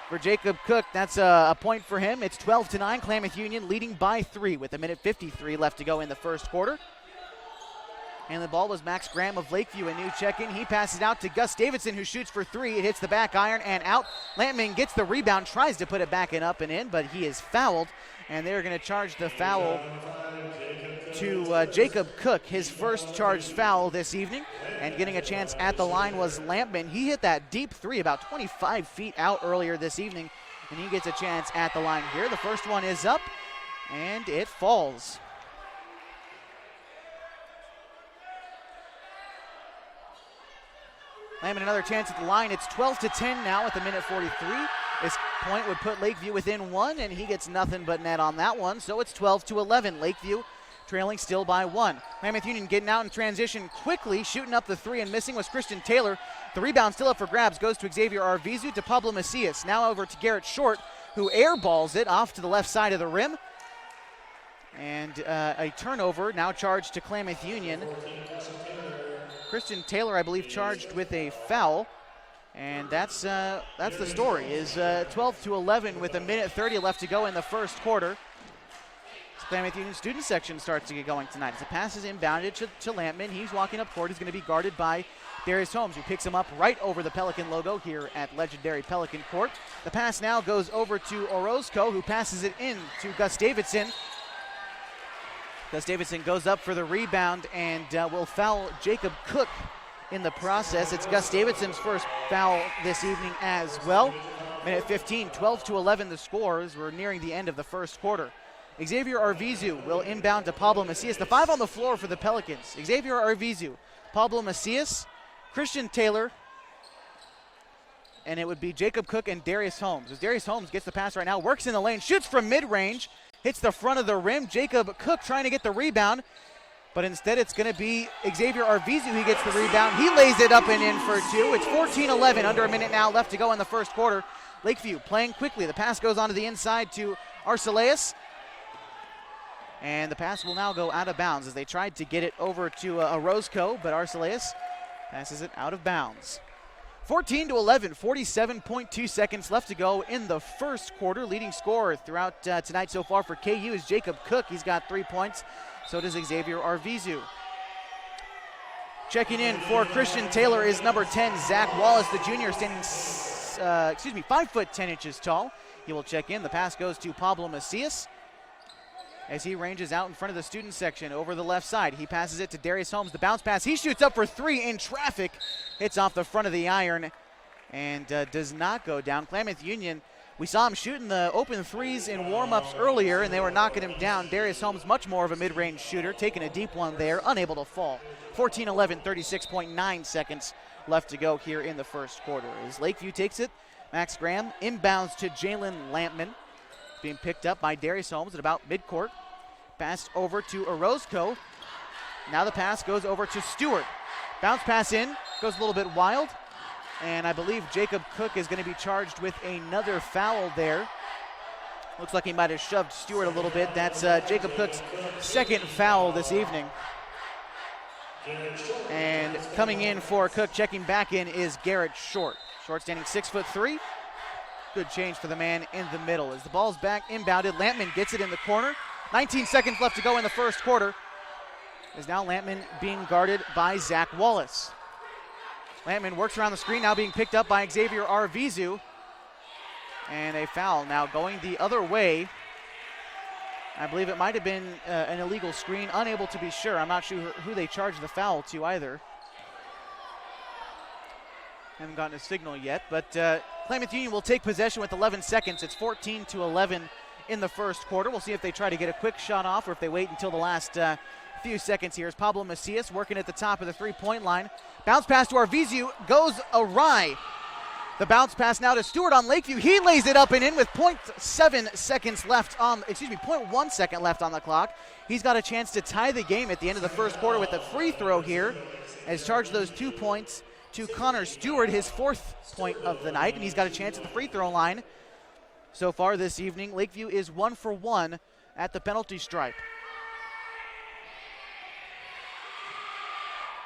For Jacob Cook, that's a point for him. It's 12-9. Klamath Union leading by 3 with 1:53 left to go in the first quarter. And the ball was Max Graham of Lakeview, a new check-in. He passes out to Gus Davidson, who shoots for three. It hits the back iron and out. Lampman gets the rebound, tries to put it back and up and in, but he is fouled. And they're going to charge the foul to Jacob Cook, his first charged foul this evening. And getting a chance at the line was Lampman. He hit that deep three about 25 feet out earlier this evening, and he gets a chance at the line here. The first one is up, and it falls. Lampman another chance at the line. It's 12-10 now at the minute 43. This point would put Lakeview within one, and he gets nothing but net on that one. So it's 12-11. Lakeview trailing still by 1. Klamath Union getting out in transition quickly, shooting up the 3 and missing was Christian Taylor. The rebound still up for grabs, goes to Xavier Arvizu to Pablo Macias. Now over to Garrett Short, who airballs it off to the left side of the rim. And a turnover now charged to Klamath Union. Christian Taylor, I believe, charged with a foul. And that's the story, is 12-11 with 1:30 left to go in the first quarter. Klamath Union student section starts to get going tonight. As the pass is inbounded to Lampman. He's walking up court. He's going to be guarded by Darius Holmes, who picks him up right over the Pelican logo here at legendary Pelican Court. The pass now goes over to Orozco, who passes it in to Gus Davidson. Gus Davidson goes up for the rebound and will foul Jacob Cook in the process. It's Gus Davidson's first foul this evening as well. Minute 15, 12-11 the score as we're nearing the end of the first quarter. Xavier Arvizu will inbound to Pablo Macias. The 5 on the floor for the Pelicans. Xavier Arvizu, Pablo Macias, Christian Taylor, and it would be Jacob Cook and Darius Holmes. As Darius Holmes gets the pass right now, works in the lane, shoots from mid-range, hits the front of the rim. Jacob Cook trying to get the rebound, but instead it's going to be Xavier Arvizu who gets the rebound. He lays it up and in for 2. It's 14-11, under a minute now left to go in the first quarter. Lakeview playing quickly. The pass goes onto the inside to Arcelius. And the pass will now go out of bounds as they tried to get it over to Orozco, but Arcelius passes it out of bounds. 14-11, 47.2 seconds left to go in the first quarter. Leading scorer throughout tonight so far for KU is Jacob Cook. He's got 3 points. So does Xavier Arvizu. Checking in for Christian Taylor is number 10, Zach Wallace, the junior, standing 5'10" tall. He will check in. The pass goes to Pablo Macias as he ranges out in front of the student section over the left side. He passes it to Darius Holmes. The bounce pass. He shoots up for 3 in traffic. Hits off the front of the iron and does not go down. Klamath Union, we saw him shooting the open threes in warm-ups earlier, and they were knocking him down. Darius Holmes, much more of a mid-range shooter, taking a deep one there, unable to fall. 14-11, 36.9 seconds left to go here in the first quarter. As Lakeview takes it, Max Graham inbounds to Jalen Lampman. Being picked up by Darius Holmes at about midcourt. Pass over to Orozco. Now the pass goes over to Stewart. Bounce pass in, goes a little bit wild. And I believe Jacob Cook is going to be charged with another foul there. Looks like he might have shoved Stewart a little bit. That's Jacob Cook's second foul this evening. And coming in for Cook, checking back in, is Garrett Short. Short standing 6'3". Good change for the man in the middle. As the ball's back inbounded, Lampman gets it in the corner. 19 seconds left to go in the first quarter. Is now Lampman being guarded by Zach Wallace. Lampman works around the screen, now being picked up by Xavier Arvizu. And a foul now going the other way. I believe it might have been an illegal screen, unable to be sure. I'm not sure who they charged the foul to either. Haven't gotten a signal yet, but Klamath Union will take possession with 11 seconds. It's 14-11 in the first quarter. We'll see if they try to get a quick shot off or if they wait until the last few seconds here. As Pablo Macias working at the top of the three-point line. Bounce pass to Arvizu goes awry. The bounce pass now to Stewart on Lakeview. He lays it up and in with 0.7 seconds left on, 0.1 second left on the clock. He's got a chance to tie the game at the end of the first quarter with a free throw here. Has charged those 2 points to Connor Stewart, his 4th point of the night, and he's got a chance at the free throw line. So far this evening, Lakeview is 1 for 1 at the penalty stripe.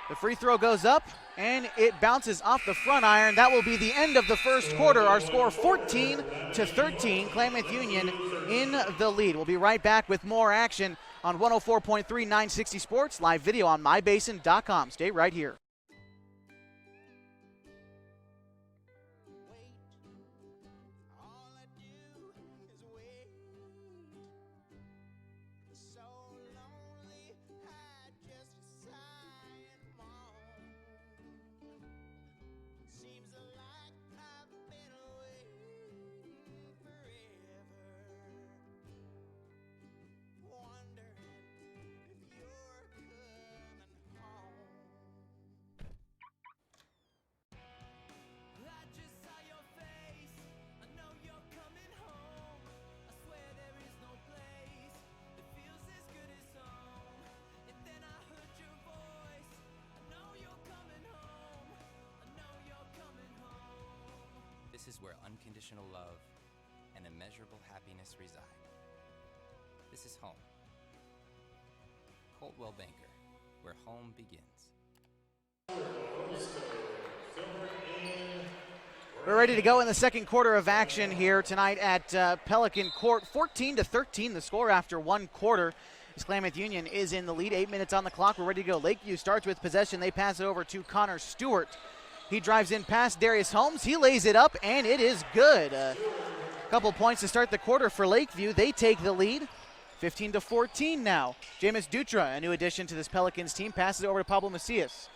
The free throw goes up, and it bounces off the front iron. That will be the end of the first quarter. Our score 14-13, Klamath Union in the lead. We'll be right back with more action on 104.3 960 Sports, live video on mybasin.com. Stay right here. This is where unconditional love and immeasurable happiness reside. This is home. Coldwell Banker, where home begins. We're ready to go in the second quarter of action here tonight at Pelican Court. 14-13 the score after one quarter. As Klamath Union is in the lead, 8 minutes on the clock. We're ready to go. Lakeview starts with possession. They pass it over to Connor Stewart. He drives in past Darius Holmes. He lays it up, and it is good. A couple points to start the quarter for Lakeview. They take the lead. 15-14 now. Jameis Dutra, a new addition to this Pelicans team, passes it over to Pablo Macias.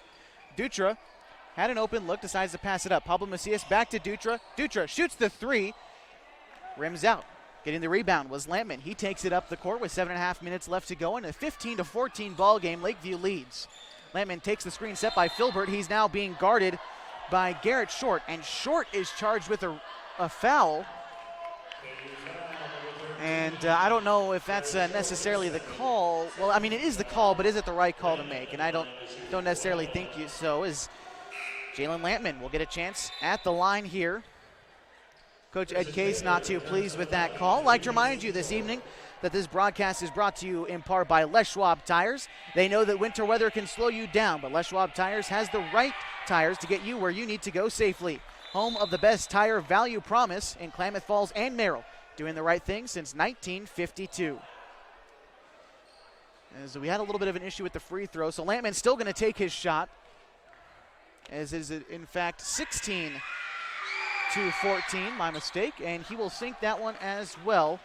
Dutra had an open look, decides to pass it up. Pablo Macias back to Dutra. Dutra shoots the three, rims out. Getting the rebound was Lampman. He takes it up the court with 7.5 minutes left to go in a 15-14 ball game. Lakeview leads. Lampman takes the screen set by Filbert. He's now being guarded by Garrett Short, and Short is charged with a foul. And I don't know if that's necessarily the call. Well, I mean, it is the call, but is it the right call to make? And I don't necessarily think so. As Jalen Lampman will get a chance at the line here. Coach Ed Case not too pleased with that call. I'd like to remind you this evening that this broadcast is brought to you in part by Les Schwab Tires. They know that winter weather can slow you down, but Les Schwab Tires has the right tires to get you where you need to go safely. Home of the best tire value promise in Klamath Falls and Merrill. Doing the right thing since 1952. As we had a little bit of an issue with the free throw, so Lampman's still going to take his shot. As is in fact 16-14, my mistake, and he will sink that one as well.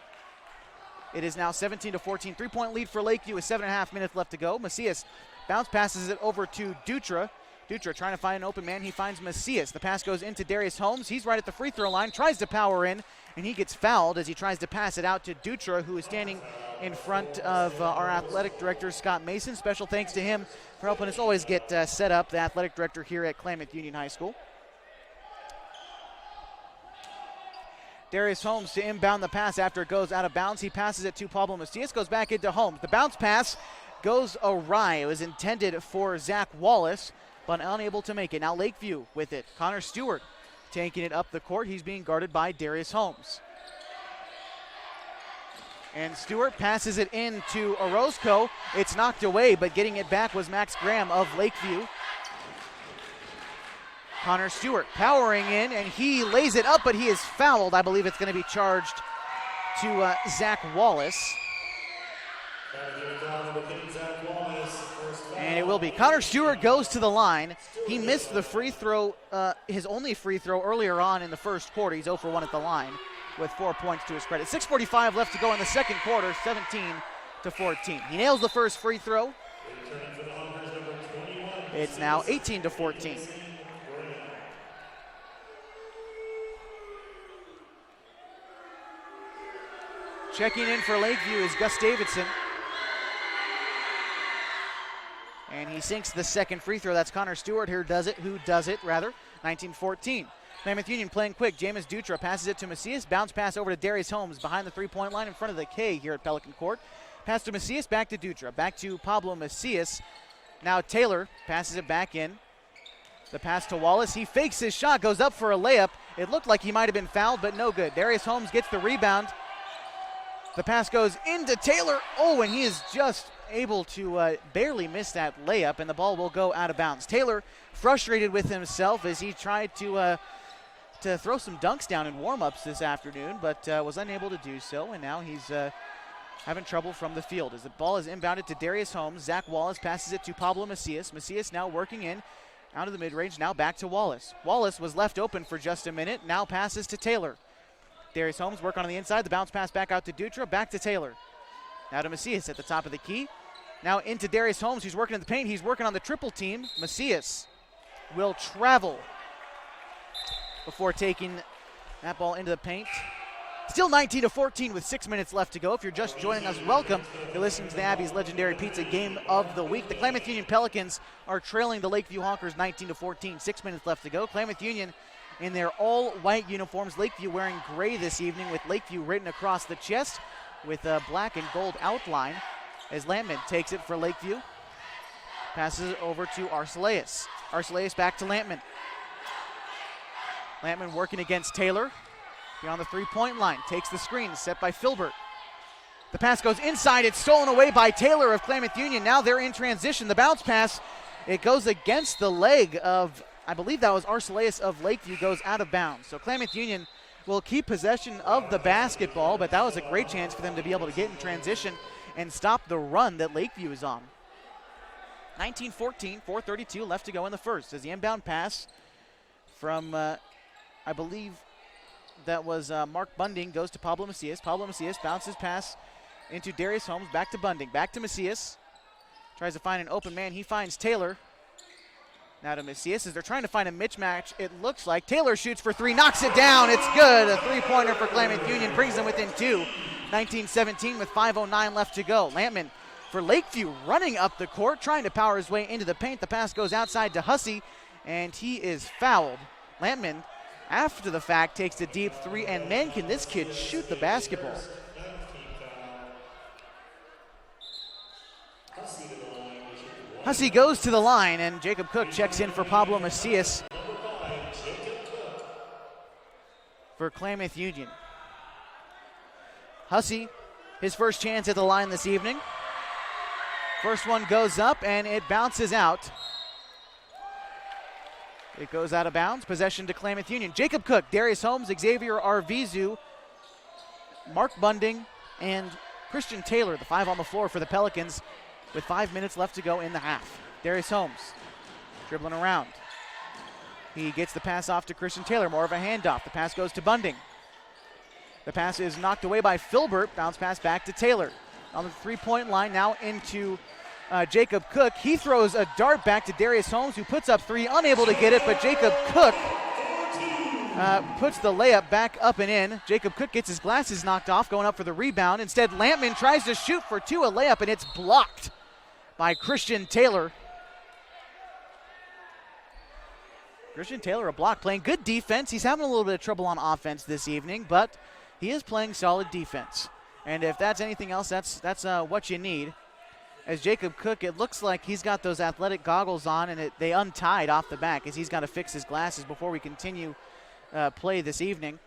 It is now 17-14, 3-point lead for Lakeview with 7.5 minutes left to go. Macias bounce passes it over to Dutra. Dutra trying to find an open man. He finds Macias. The pass goes into Darius Holmes. He's right at the free throw line, tries to power in, and he gets fouled as he tries to pass it out to Dutra, who is standing in front of our athletic director, Scott Mason. Special thanks to him for helping us always get set up, the athletic director here at Klamath Union High School. Darius Holmes to inbound the pass after it goes out of bounds. He passes it to Pablo Macias, goes back into Holmes. The bounce pass goes awry. It was intended for Zach Wallace, but unable to make it. Now Lakeview with it. Connor Stewart taking it up the court. He's being guarded by Darius Holmes. And Stewart passes it in to Orozco. It's knocked away, but getting it back was Max Graham of Lakeview. Connor Stewart powering in, and he lays it up, but he is fouled. I believe it's going to be charged to Zach Wallace. And it will be. Connor Stewart goes to the line. He missed the free throw, his only free throw earlier on in the first quarter. He's 0 for 1 at the line with 4 points to his credit. 6:45 left to go in the second quarter, 17-14. He nails the first free throw. It's now 18-14. Checking in for Lakeview is Gus Davidson. And he sinks the second free throw. That's Connor Stewart who does it, 19-14. Klamath Union playing quick. Jameis Dutra passes it to Macias. Bounce pass over to Darius Holmes behind the three-point line in front of the K here at Pelican Court. Pass to Macias, back to Dutra. Back to Pablo Macias. Now Taylor passes it back in. The pass to Wallace. He fakes his shot, goes up for a layup. It looked like he might have been fouled, but no good. Darius Holmes gets the rebound. The pass goes into Taylor. Oh, and he is just able to barely miss that layup, and the ball will go out of bounds. Taylor frustrated with himself as he tried to throw some dunks down in warm-ups this afternoon, but was unable to do so, and now he's having trouble from the field. As the ball is inbounded to Darius Holmes, Zach Wallace passes it to Pablo Macias. Macias now working in out of the mid-range, now back to Wallace. Wallace was left open for just a minute, now passes to Taylor. Darius Holmes working on the inside, the bounce pass back out to Dutra, back to Taylor. Now to Macias at the top of the key. Now into Darius Holmes, who's working in the paint. He's working on the triple team. Macias will travel before taking that ball into the paint. Still 19-14 with 6 minutes left to go. If you're just joining us, welcome. You're listening to the Abbey's Legendary Pizza Game of the Week. The Klamath Union Pelicans are trailing the Lakeview Honkers 19-14. 6 minutes left to go. Klamath Union in their all-white uniforms. Lakeview wearing gray this evening with Lakeview written across the chest with a black and gold outline as Lampman takes it for Lakeview. Passes it over to Arcelius. Arcelius back to Lampman. Lampman working against Taylor. Beyond the three-point line. Takes the screen, set by Filbert. The pass goes inside. It's stolen away by Taylor of Klamath Union. Now they're in transition. The bounce pass, it goes against the leg of, I believe that was Arcelius of Lakeview, goes out of bounds. So Klamath Union will keep possession of the basketball, but that was a great chance for them to be able to get in transition and stop the run that Lakeview is on. 19-14, 4:32 left to go in the first. As the inbound pass from, I believe that was Mark Bunding, goes to Pablo Macias. Pablo Macias bounces pass into Darius Holmes, back to Bunding, back to Macias. Tries to find an open man. He finds Taylor. Now to Macias as they're trying to find a mismatch. It looks like Taylor shoots for three, knocks it down. It's good. A three-pointer for Klamath Union brings them within two. 19-17 with 5:09 left to go. Lampman for Lakeview running up the court, trying to power his way into the paint. The pass goes outside to Hussey, and he is fouled. Lampman, after the fact, takes a deep three, and man, can this kid shoot the basketball. Hussey goes to the line, and Jacob Cook checks in for Pablo Macias for Klamath Union. Hussey, his first chance at the line this evening. First one goes up, and it bounces out. It goes out of bounds. Possession to Klamath Union. Jacob Cook, Darius Holmes, Xavier Arvizu, Mark Bunding, and Christian Taylor, the five on the floor for the Pelicans, with 5 minutes left to go in the half. Darius Holmes dribbling around. He gets the pass off to Christian Taylor, more of a handoff. The pass goes to Bunding. The pass is knocked away by Filbert. Bounce pass back to Taylor. On the three-point line, now into Jacob Cook. He throws a dart back to Darius Holmes, who puts up three, unable to get it, but Jacob Cook puts the layup back up and in. Jacob Cook gets his glasses knocked off, going up for the rebound. Instead, Lampman tries to shoot for two, a layup, and it's blocked by Christian Taylor. Christian Taylor, a block, playing good defense. He's having a little bit of trouble on offense this evening, but he is playing solid defense. And if that's anything else, that's what you need. As Jacob Cook, it looks like he's got those athletic goggles on, and they untied off the back as he's got to fix his glasses before we continue play this evening.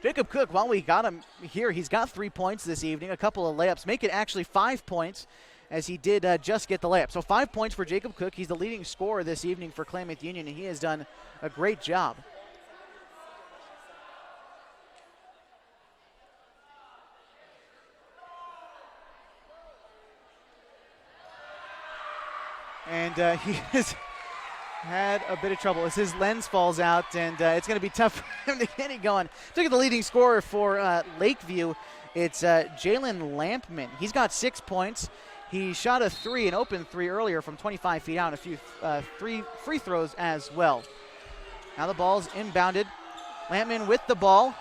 Jacob Cook, while we got him here, he's got 3 points this evening, a couple of layups, make it actually 5 points as he did just get the layup. So 5 points for Jacob Cook. He's the leading scorer this evening for Klamath Union, and he has done a great job. And he has had a bit of trouble as his lens falls out, and it's going to be tough for him to get it going. Look at the leading scorer for Lakeview. It's Jalen Lampman. He's got 6 points. He shot a three, an open three earlier from 25 feet out, and a few free throws as well. Now the ball's inbounded. Lampman with the ball.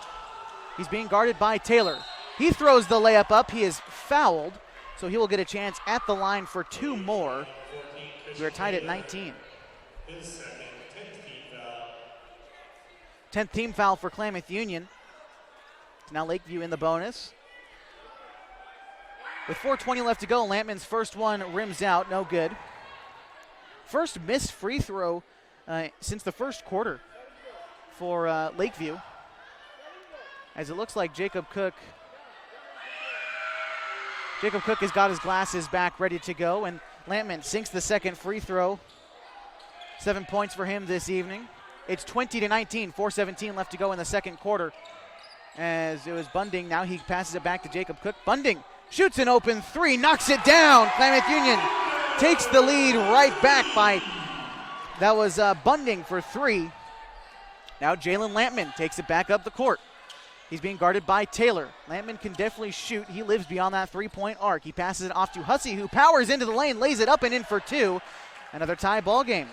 He's being guarded by Taylor. He throws the layup up. He is fouled, so he will get a chance at the line for two more. We're tied at 19. 10th team foul for Klamath Union. Now Lakeview in the bonus. With 4:20 left to go, Lampman's first one rims out, no good. First missed free throw since the first quarter for Lakeview. As it looks like Jacob Cook has got his glasses back ready to go, and Lampman sinks the second free throw. 7 points for him this evening. It's 20-19, 4:17 left to go in the second quarter. As it was Bunding, now he passes it back to Jacob Cook. Bunding shoots an open three, knocks it down. Klamath Union takes the lead right back by, that was Bunding for three. Now Jalen Lampman takes it back up the court. He's being guarded by Taylor. Lampman can definitely shoot. He lives beyond that three-point arc. He passes it off to Hussey, who powers into the lane, lays it up and in for two. Another tie ball game.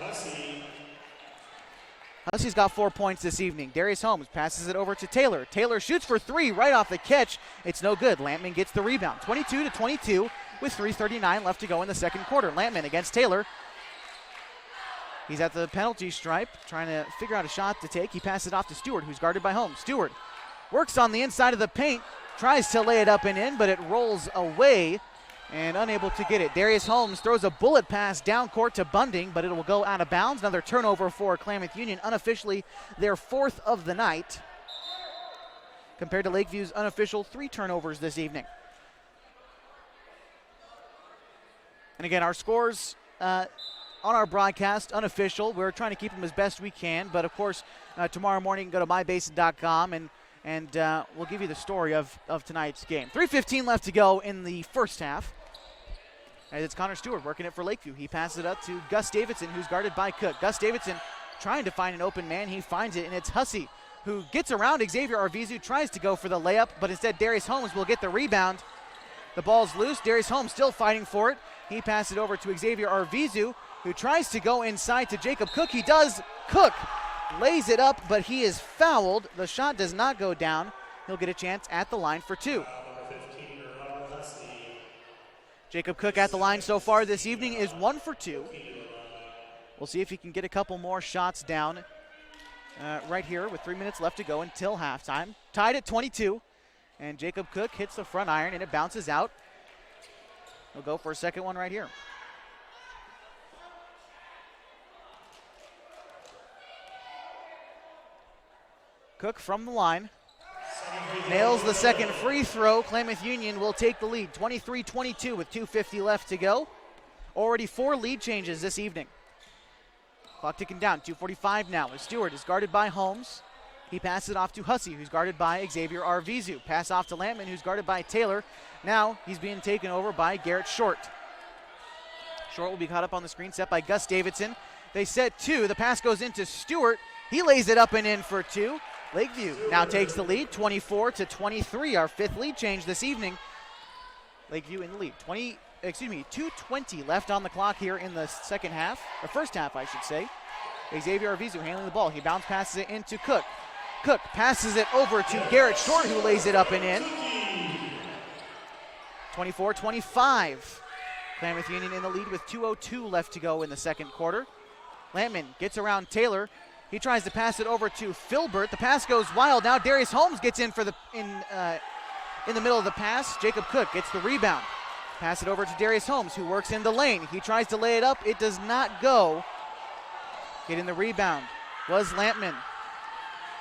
Hussey's got 4 points this evening. Darius Holmes passes it over to Taylor. Taylor shoots for three right off the catch. It's no good. Lampman gets the rebound. 22-22 with 3:39 left to go in the second quarter. Lampman against Taylor. He's at the penalty stripe, trying to figure out a shot to take. He passes it off to Stewart, who's guarded by Holmes. Stewart works on the inside of the paint, tries to lay it up and in, but it rolls away and unable to get it. Darius Holmes throws a bullet pass down court to Bunding, but it will go out of bounds. Another turnover for Klamath Union, unofficially their 4th of the night, compared to Lakeview's unofficial 3 turnovers this evening. And again, our scores on our broadcast, unofficial. We're trying to keep them as best we can, but of course, tomorrow morning you can go to mybasin.com and we'll give you the story of tonight's game. 3:15 left to go in the first half. As it's Connor Stewart working it for Lakeview. He passes it up to Gus Davidson, who's guarded by Cook. Gus Davidson trying to find an open man. He finds it, and it's Hussey, who gets around Xavier Arvizu, tries to go for the layup, but instead Darius Holmes will get the rebound. The ball's loose. Darius Holmes still fighting for it. He passes it over to Xavier Arvizu, who tries to go inside to Jacob Cook. He does. Cook lays it up, but he is fouled. The shot does not go down. He'll get a chance at the line for 2. Jacob Cook at the line so far this evening is 1 for 2. We'll see if he can get a couple more shots down right here with 3 minutes left to go until halftime. Tied at 22, and Jacob Cook hits the front iron, and it bounces out. He'll go for a second one right here. Cook from the line. Nails the second free throw. Klamath Union will take the lead, 23-22 with 2:50 left to go. Already 4 lead changes this evening. Clock ticking down, 2:45 now. As Stewart is guarded by Holmes. He passes it off to Hussey, who's guarded by Xavier Arvizu. Pass off to Lampman, who's guarded by Taylor. Now he's being taken over by Garrett Short. Short will be caught up on the screen, set by Gus Davidson. They set 2. The pass goes into Stewart. He lays it up and in for 2. Lakeview now takes the lead, 24-23, our 5th lead change this evening. Lakeview in the lead, 2:20 left on the clock here in the second half, or first half, I should say. Xavier Arvizu handling the ball. He bounce passes it into Cook. Cook passes it over to Garrett Short, who lays it up and in. 24-25. Klamath Union in the lead with 2:02 left to go in the second quarter. Lampman gets around Taylor. He tries to pass it over to Filbert. The pass goes wild. Now Darius Holmes gets in for in the middle of the pass. Jacob Cook gets the rebound. Pass it over to Darius Holmes, who works in the lane. He tries to lay it up. It does not go. Getting the rebound was Lampman.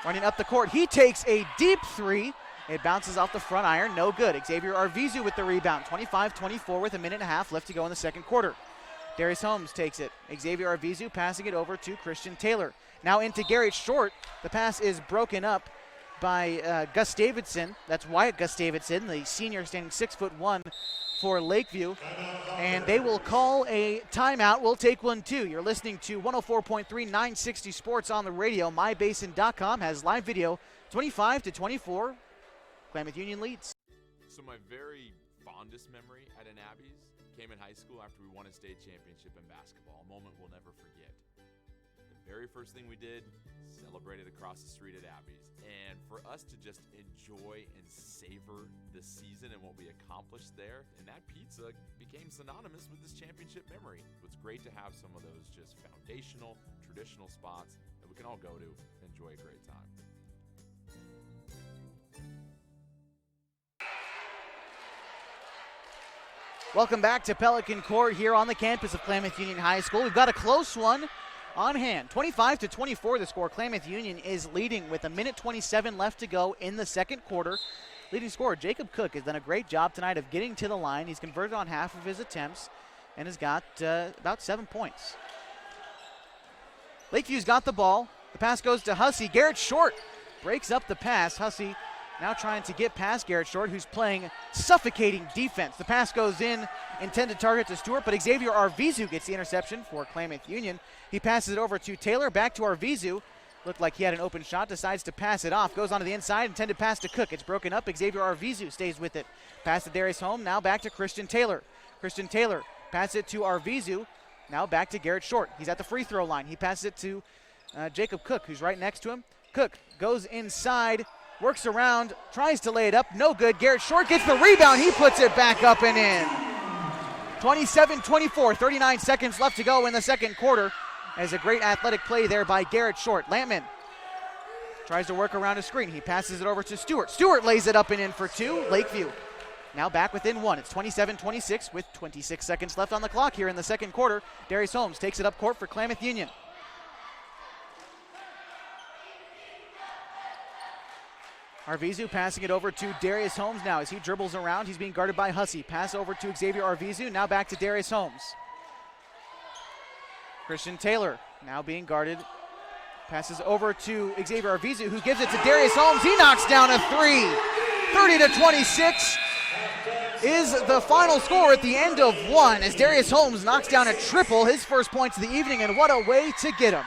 Running up the court. He takes a deep 3. It bounces off the front iron. No good. Xavier Arvizu with the rebound. 25-24 with 1.5 minutes left to go in the second quarter. Darius Holmes takes it. Xavier Arvizu passing it over to Christian Taylor. Now into Garrett Short. The pass is broken up by Gus Davidson. That's Wyatt Gus Davidson, the senior, standing 6'1" for Lakeview. And they will call a timeout. We'll take one too. You're listening to 104.3 960 Sports on the radio. MyBasin.com has live video. 25-24. Klamath Union leads. So my very fondest memory at an Abby's came in high school after we won a state championship in basketball, a moment we'll never forget. The very first thing we did, celebrated across the street at Abby's. And for us to just enjoy and savor the season and what we accomplished there, and that pizza became synonymous with this championship memory. It's great to have some of those just foundational, traditional spots that we can all go to and enjoy a great time. Welcome back to Pelican Court here on the campus of Klamath Union High School. We've got a close one on hand. 25-24 the score. Klamath Union is leading with 1:27 left to go in the second quarter. Leading scorer Jacob Cook has done a great job tonight of getting to the line. He's converted on half of his attempts and has got about 7 points. Lakeview's got the ball. The pass goes to Hussey. Garrett Short breaks up the pass. Hussey now trying to get past Garrett Short, who's playing suffocating defense. The pass goes in, intended target to Stewart, but Xavier Arvizu gets the interception for Klamath Union. He passes it over to Taylor, back to Arvizu. Looked like he had an open shot, decides to pass it off. Goes onto the inside, intended pass to Cook. It's broken up. Xavier Arvizu stays with it. Pass to Darius Holmes, now back to Christian Taylor. Christian Taylor passes it to Arvizu, now back to Garrett Short. He's at the free throw line. He passes it to Jacob Cook, who's right next to him. Cook goes inside, works around, tries to lay it up, no good. Garrett Short gets the rebound, he puts it back up and in. 27-24, 39 seconds left to go in the second quarter. As a great athletic play there by Garrett Short. Lampman tries to work around a screen. He passes it over to Stewart. Stewart lays it up and in for 2. Lakeview now back within one. It's 27-26 with 26 seconds left on the clock here in the second quarter. Darius Holmes takes it up court for Klamath Union. Arvizu passing it over to Darius Holmes now as he dribbles around. He's being guarded by Hussey. Pass over to Xavier Arvizu. Now back to Darius Holmes. Christian Taylor now being guarded. Passes over to Xavier Arvizu, who gives it to Darius Holmes. He knocks down a three. 30-26 is the final score at the end of one as Darius Holmes knocks down a triple, his first points of the evening, and what a way to get him.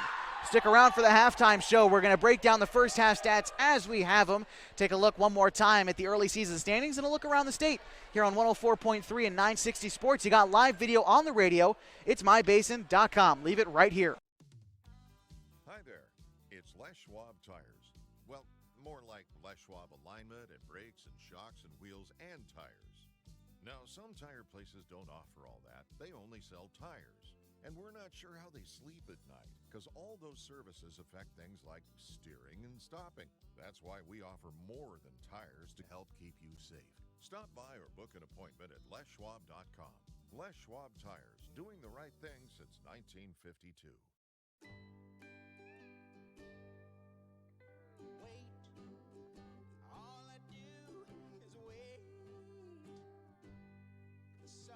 Stick around for the halftime show. We're going to break down the first half stats as we have them. Take a look one more time at the early season standings and a look around the state here on 104.3 and 960 Sports. You got live video on the radio. It's mybasin.com. Leave it right here. Hi there. It's Les Schwab Tires. Well, more like Les Schwab alignment and brakes and shocks and wheels and tires. Now, some tire places don't offer all that. They only sell tires. And we're not sure how they sleep at night, because all those services affect things like steering and stopping. That's why we offer more than tires to help keep you safe. Stop by or book an appointment at leschwab.com. Les Schwab Tires, doing the right thing since 1952. Wait, all I do is wait. So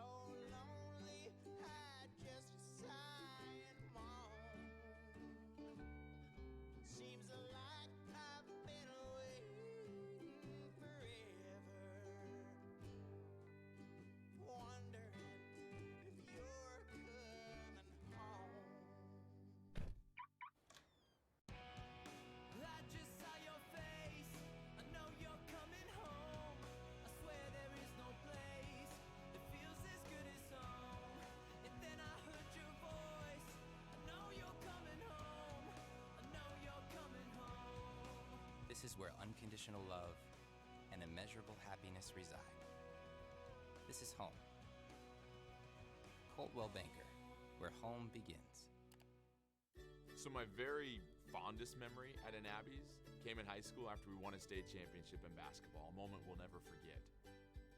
lonely, I just sigh and moan. Seems like I've been waiting forever, wondering if you're coming home. I just saw your face, I know you're coming home. I swear there is no place that feels as good as home. And then I heard your voice, I know you're coming home. I know you're coming home. This is where unconditional love and immeasurable happiness reside. This is home. Coltwell Banker, where home begins. So my very fondest memory at an Abby's came in high school after we won a state championship in basketball, a moment we'll never forget.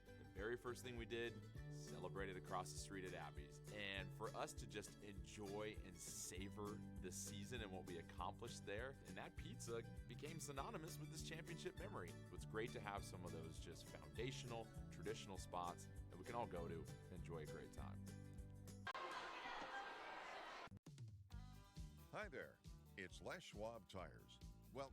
The very first thing we did, celebrated across the street at Abby's. And for us to just enjoy and savor the season and what we accomplished there, and that pizza became synonymous with this championship memory. It's great to have some of those just foundational, traditional spots that we can all go to and enjoy a great time. Hi there. It's Les Schwab Tires. Well,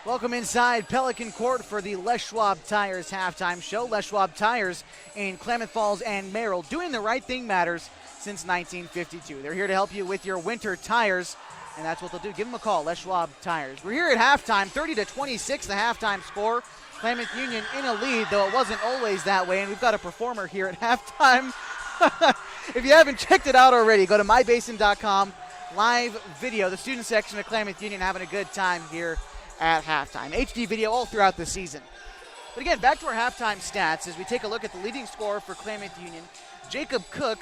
Welcome inside Pelican Court for the Les Schwab Tires halftime show. Les Schwab Tires in Klamath Falls and Merrill, doing the right thing matters since 1952. They're here to help you with your winter tires, and that's what they'll do. Give them a call, Les Schwab Tires. We're here at halftime, 30-26, the halftime score. Klamath Union in a lead, though it wasn't always that way, and we've got a performer here at halftime. If you haven't checked it out already, go to mybasin.com. Live video, the student section of Klamath Union having a good time here at halftime. HD video all throughout the season. But again, back to our halftime stats as we take a look at the leading scorer for Klamath Union. Jacob Cook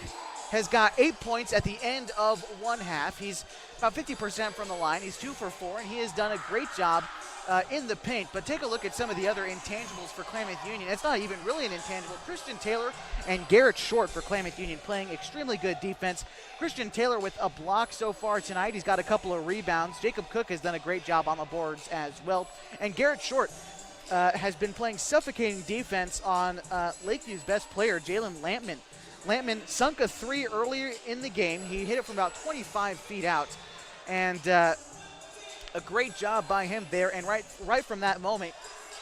has got 8 points at the end of one half. He's about 50% from the line. He's 2 for 4, and he has done a great job in the paint. But take a look at some of the other intangibles for Klamath Union. It's not even really an intangible. Christian Taylor and Garrett Short for Klamath Union playing extremely good defense. Christian Taylor with a block so far tonight. He's got a couple of rebounds. Jacob Cook has done a great job on the boards as well. And Garrett Short has been playing suffocating defense on Lakeview's best player, Jalen Lampman. Lampman sunk a 3 earlier in the game. He hit it from about 25 feet out. And a great job by him there. And right from that moment,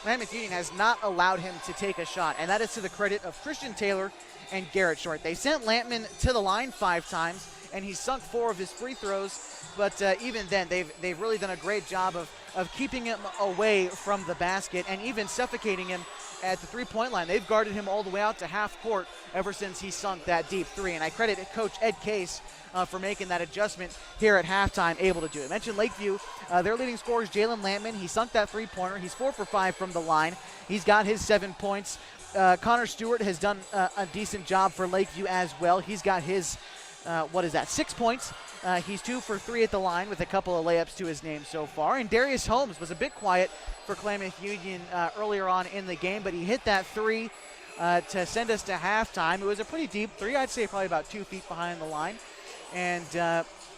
Klamath Union has not allowed him to take a shot. And that is to the credit of Christian Taylor and Garrett Short. They sent Lampman to the line 5 times, and he sunk 4 of his free throws. But even then, they've really done a great job of keeping him away from the basket and even suffocating him at the three-point line. They've guarded him all the way out to half court ever since he sunk that deep 3. And I credit Coach Ed Case for making that adjustment here at halftime, able to do it. I mentioned Lakeview. Their leading scorer is Jalen Lampman. He sunk that three-pointer. He's 4 for 5 from the line. He's got his 7 points. Connor Stewart has done a decent job for Lakeview as well. He's got his, 6 points. He's 2 for 3 at the line with a couple of layups to his name so far. And Darius Holmes was a bit quiet for Klamath Union earlier on in the game, but he hit that 3 to send us to halftime. It was a pretty deep 3, I'd say probably about 2 feet behind the line, and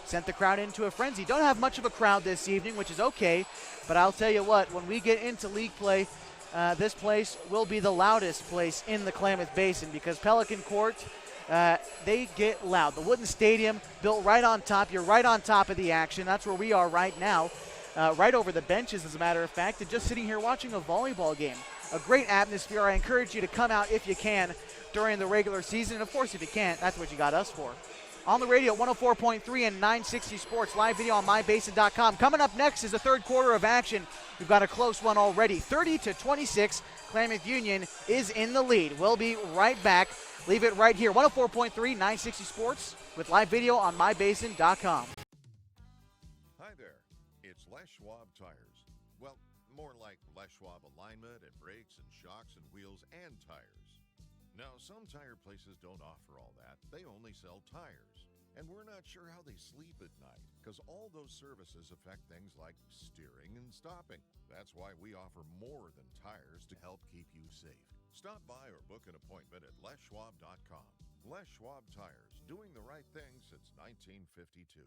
sent the crowd into a frenzy. Don't have much of a crowd this evening, which is okay, but I'll tell you what, when we get into league play, this place will be the loudest place in the Klamath Basin because Pelican Court, they get loud. The wooden stadium built right on top. You're right on top of the action. That's where we are right now, right over the benches, as a matter of fact, and just sitting here watching a volleyball game. A great atmosphere. I encourage you to come out if you can during the regular season. And, of course, if you can't, that's what you got us for. On the radio, 104.3 and 960 Sports, live video on mybasin.com. Coming up next is the third quarter of action. We've got a close one already. 30-26, Klamath Union is in the lead. We'll be right back. Leave it right here, 104.3, 960 Sports, with live video on mybasin.com. Hi there, it's Les Schwab Tires. Well, more like Les Schwab alignment and brakes and shocks and wheels and tires. Now, some tire places don't offer all that. They only sell tires. And we're not sure how they sleep at night, because all those services affect things like steering and stopping. That's why we offer more than tires to help keep you safe. Stop by or book an appointment at leschwab.com. Les Schwab Tires, doing the right thing since 1952.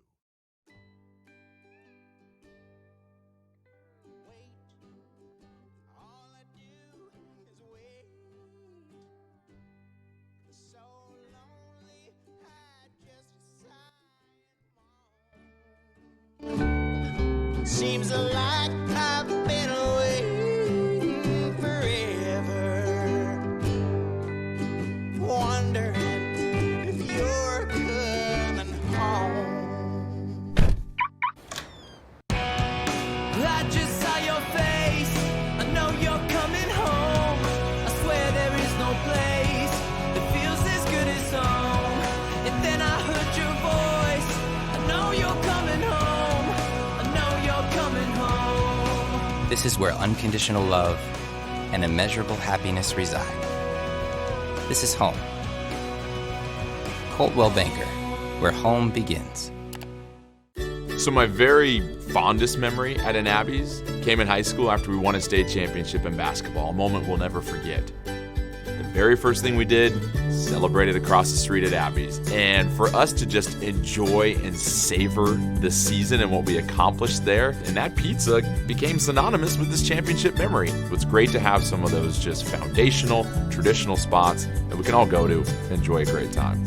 Wait, all I do is wait. So lonely, I just sigh. Seems like I've been waiting forever, wondering if you're coming home. I just saw your face, I know you're coming home. I swear there is no place that feels as good as home. And then I heard your voice, I know you're coming home. I know you're coming home. This is where unconditional love and immeasurable happiness reside. This is home. Coldwell Banker, where home begins. So my very fondest memory at an Abby's came in high school after we won a state championship in basketball, a moment we'll never forget. The very first thing we did, celebrated across the street at Abby's. And for us to just enjoy and savor the season and what we accomplished there, and that pizza became synonymous with this championship memory. It's great to have some of those just foundational, traditional spots that we can all go to and enjoy a great time.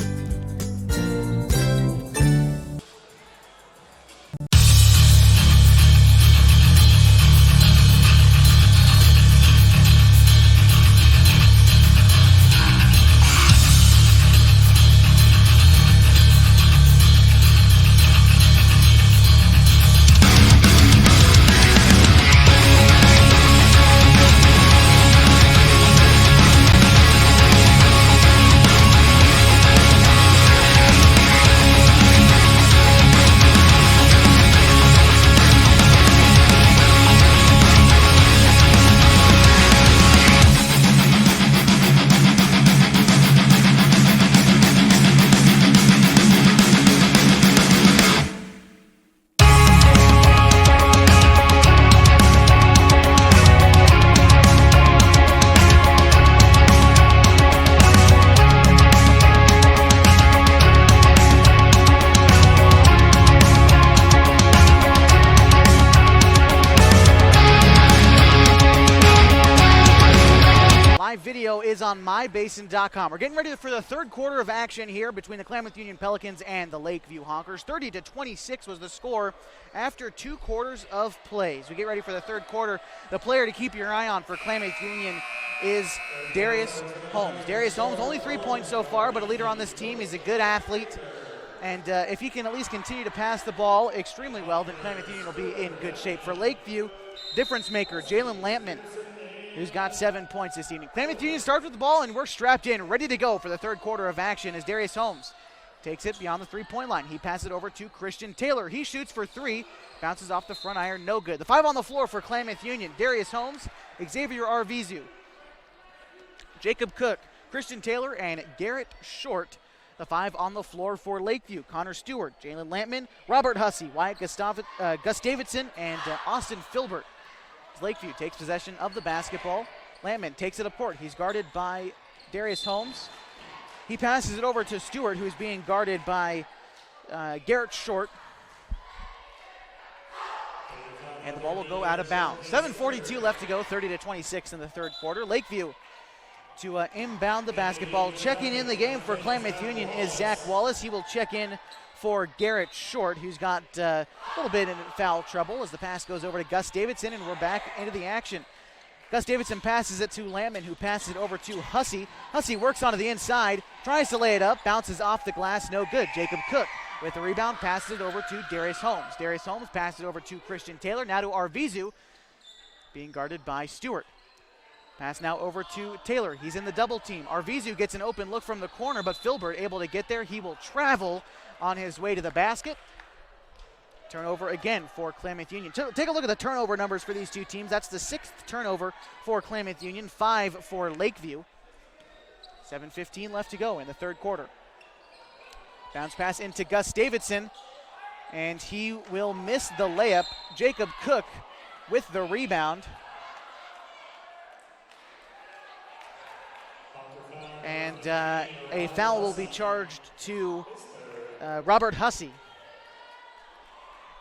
is on mybasin.com. We're getting ready for the third quarter of action here between the Klamath Union Pelicans and the Lakeview Honkers. 30-26 was the score after 2 quarters of play. As we get ready for the third quarter, the player to keep your eye on for Klamath Union is Darius Holmes. Darius Holmes, only 3 points so far, but a leader on this team. He's a good athlete. And if he can at least continue to pass the ball extremely well, then Klamath Union will be in good shape. For Lakeview, difference maker, Jalen Lampman, who's got 7 points this evening. Klamath Union starts with the ball, and we're strapped in, ready to go for the third quarter of action as Darius Holmes takes it beyond the three-point line. He passes it over to Christian Taylor. He shoots for 3, bounces off the front iron, no good. The 5 on the floor for Klamath Union, Darius Holmes, Xavier Arvizu, Jacob Cook, Christian Taylor, and Garrett Short. The 5 on the floor for Lakeview, Connor Stewart, Jalen Lampman, Robert Hussey, Wyatt Gus Davidson, and Austin Filbert. As Lakeview takes possession of the basketball, Lampman takes it up court. He's guarded by Darius Holmes. He passes it over to Stewart, who's being guarded by Garrett Short. And the ball will go out of bounds. 7:42 left to go, 30-26 in the third quarter. Lakeview to inbound the basketball. Checking in the game for Klamath Union is Zach Wallace. He will check in for Garrett Short, who's got a little bit in foul trouble as the pass goes over to Gus Davidson, and we're back into the action. Gus Davidson passes it to Lampman, who passes it over to Hussey. Hussey works onto the inside, tries to lay it up, bounces off the glass, no good. Jacob Cook with the rebound, passes it over to Darius Holmes. Darius Holmes passes it over to Christian Taylor, now to Arvizu, being guarded by Stewart. Pass now over to Taylor. He's in the double team. Arvizu gets an open look from the corner, but Filbert able to get there. He will travel on his way to the basket. Turnover again for Klamath Union. Take a look at the turnover numbers for these two teams. That's the 6th turnover for Klamath Union, 5 for Lakeview. 7:15 left to go in the third quarter. Bounce pass into Gus Davidson, and he will miss the layup. Jacob Cook with the rebound. And a foul will be charged to Robert Hussey.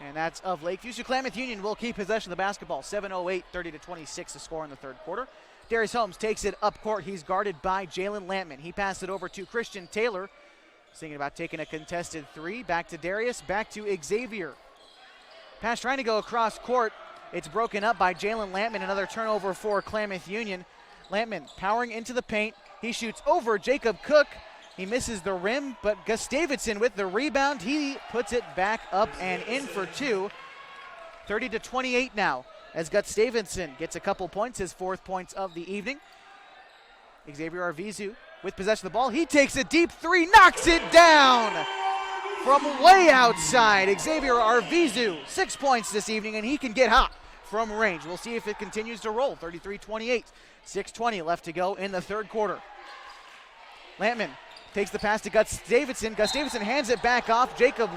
And that's of Lakeview. So Klamath Union will keep possession of the basketball. 7:08, 30-26 the score in the third quarter. Darius Holmes takes it up court. He's guarded by Jalen Lampman. He passed it over to Christian Taylor. Thinking about taking a contested 3. Back to Darius, back to Xavier. Pass trying to go across court. It's broken up by Jalen Lampman. Another turnover for Klamath Union. Lampman powering into the paint. He shoots over Jacob Cook. He misses the rim, but Gus Davidson with the rebound. He puts it back up and in for 2. 30-28 now as Gus Davidson gets a couple points, his 4th points of the evening. Xavier Arvizu with possession of the ball. He takes a deep 3, knocks it down from way outside. Xavier Arvizu, 6 points this evening, and he can get hot from range. We'll see if it continues to roll. 33-28, 6:20 left to go in the third quarter. Lampman takes the pass to Gus Davidson. Gus Davidson hands it back off. Jacob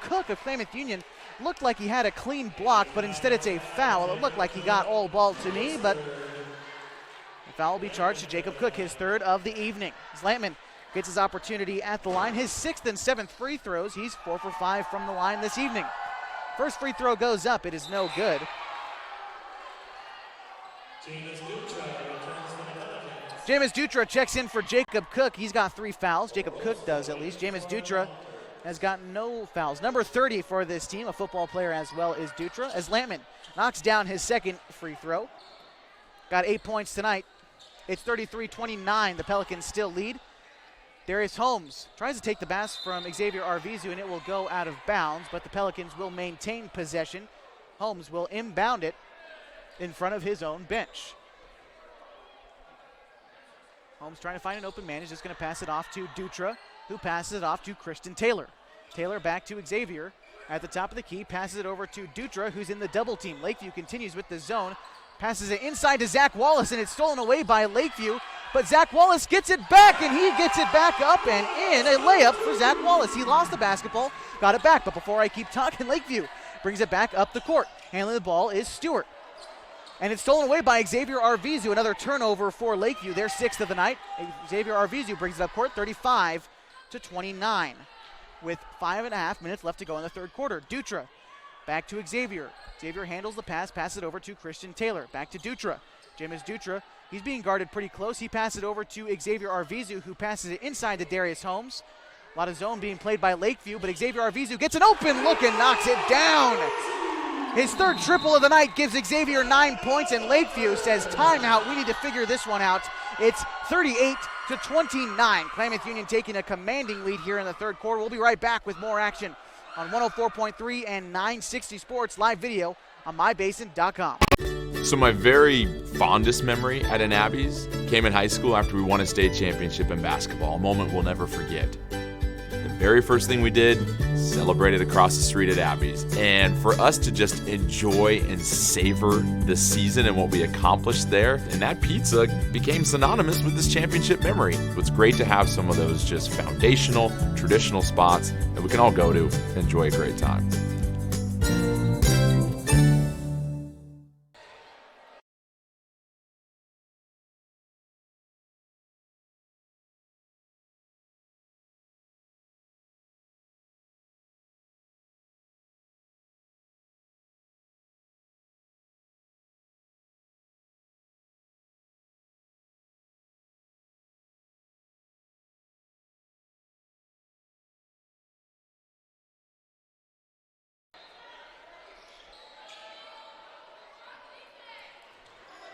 Cook of Klamath Union looked like he had a clean block, but instead it's a foul. It looked like he got all ball to me, but the foul will be charged to Jacob Cook, his 3rd of the evening. As Lampman gets his opportunity at the line, his 6th and 7th free throws. He's 4 for 5 from the line this evening. First free throw goes up. It is no good. Jameis Dutra checks in for Jacob Cook. He's got 3 fouls. Jacob Cook does at least. Jameis Dutra has got no fouls. Number 30 for this team, a football player as well, is Dutra. As Lampman knocks down his 2nd free throw. Got 8 points tonight. It's 33-29. The Pelicans still lead. Darius Holmes tries to take the pass from Xavier Arvizu, and it will go out of bounds, but the Pelicans will maintain possession. Holmes will inbound it in front of his own bench. Holmes trying to find an open man. He's just going to pass it off to Dutra, who passes it off to Christian Taylor. Taylor back to Xavier at the top of the key, passes it over to Dutra, who's in the double team. Lakeview continues with the zone, passes it inside to Zach Wallace, and it's stolen away by Lakeview, but Zach Wallace gets it back, and he gets it back up and in. A layup for Zach Wallace. He lost the basketball, got it back, but before I keep talking, Lakeview brings it back up the court. Handling the ball is Stewart. And it's stolen away by Xavier Arvizu. Another turnover for Lakeview, their 6th of the night. Xavier Arvizu brings it up court, 35-29, with 5.5 minutes left to go in the third quarter. Dutra back to Xavier. Xavier handles the pass, passes it over to Christian Taylor. Back to Dutra. Jameis Dutra He's being guarded pretty close. He passes it over to Xavier Arvizu, who passes it inside to Darius Holmes. A lot of zone being played by Lakeview, but Xavier Arvizu gets an open look and knocks it down. His third triple of the night gives Xavier 9 points, and Lakeview says, timeout, we need to figure this one out. It's 38-29. Klamath Union taking a commanding lead here in the third quarter. We'll be right back with more action on 104.3 and 960 Sports live video on mybasin.com. So my very fondest memory at an Abby's came in high school after we won a state championship in basketball, a moment we'll never forget. The very first thing we did, celebrated across the street at Abby's. And for us to just enjoy and savor the season and what we accomplished there, and that pizza became synonymous with this championship memory. It's great to have some of those just foundational, traditional spots that we can all go to and enjoy a great time.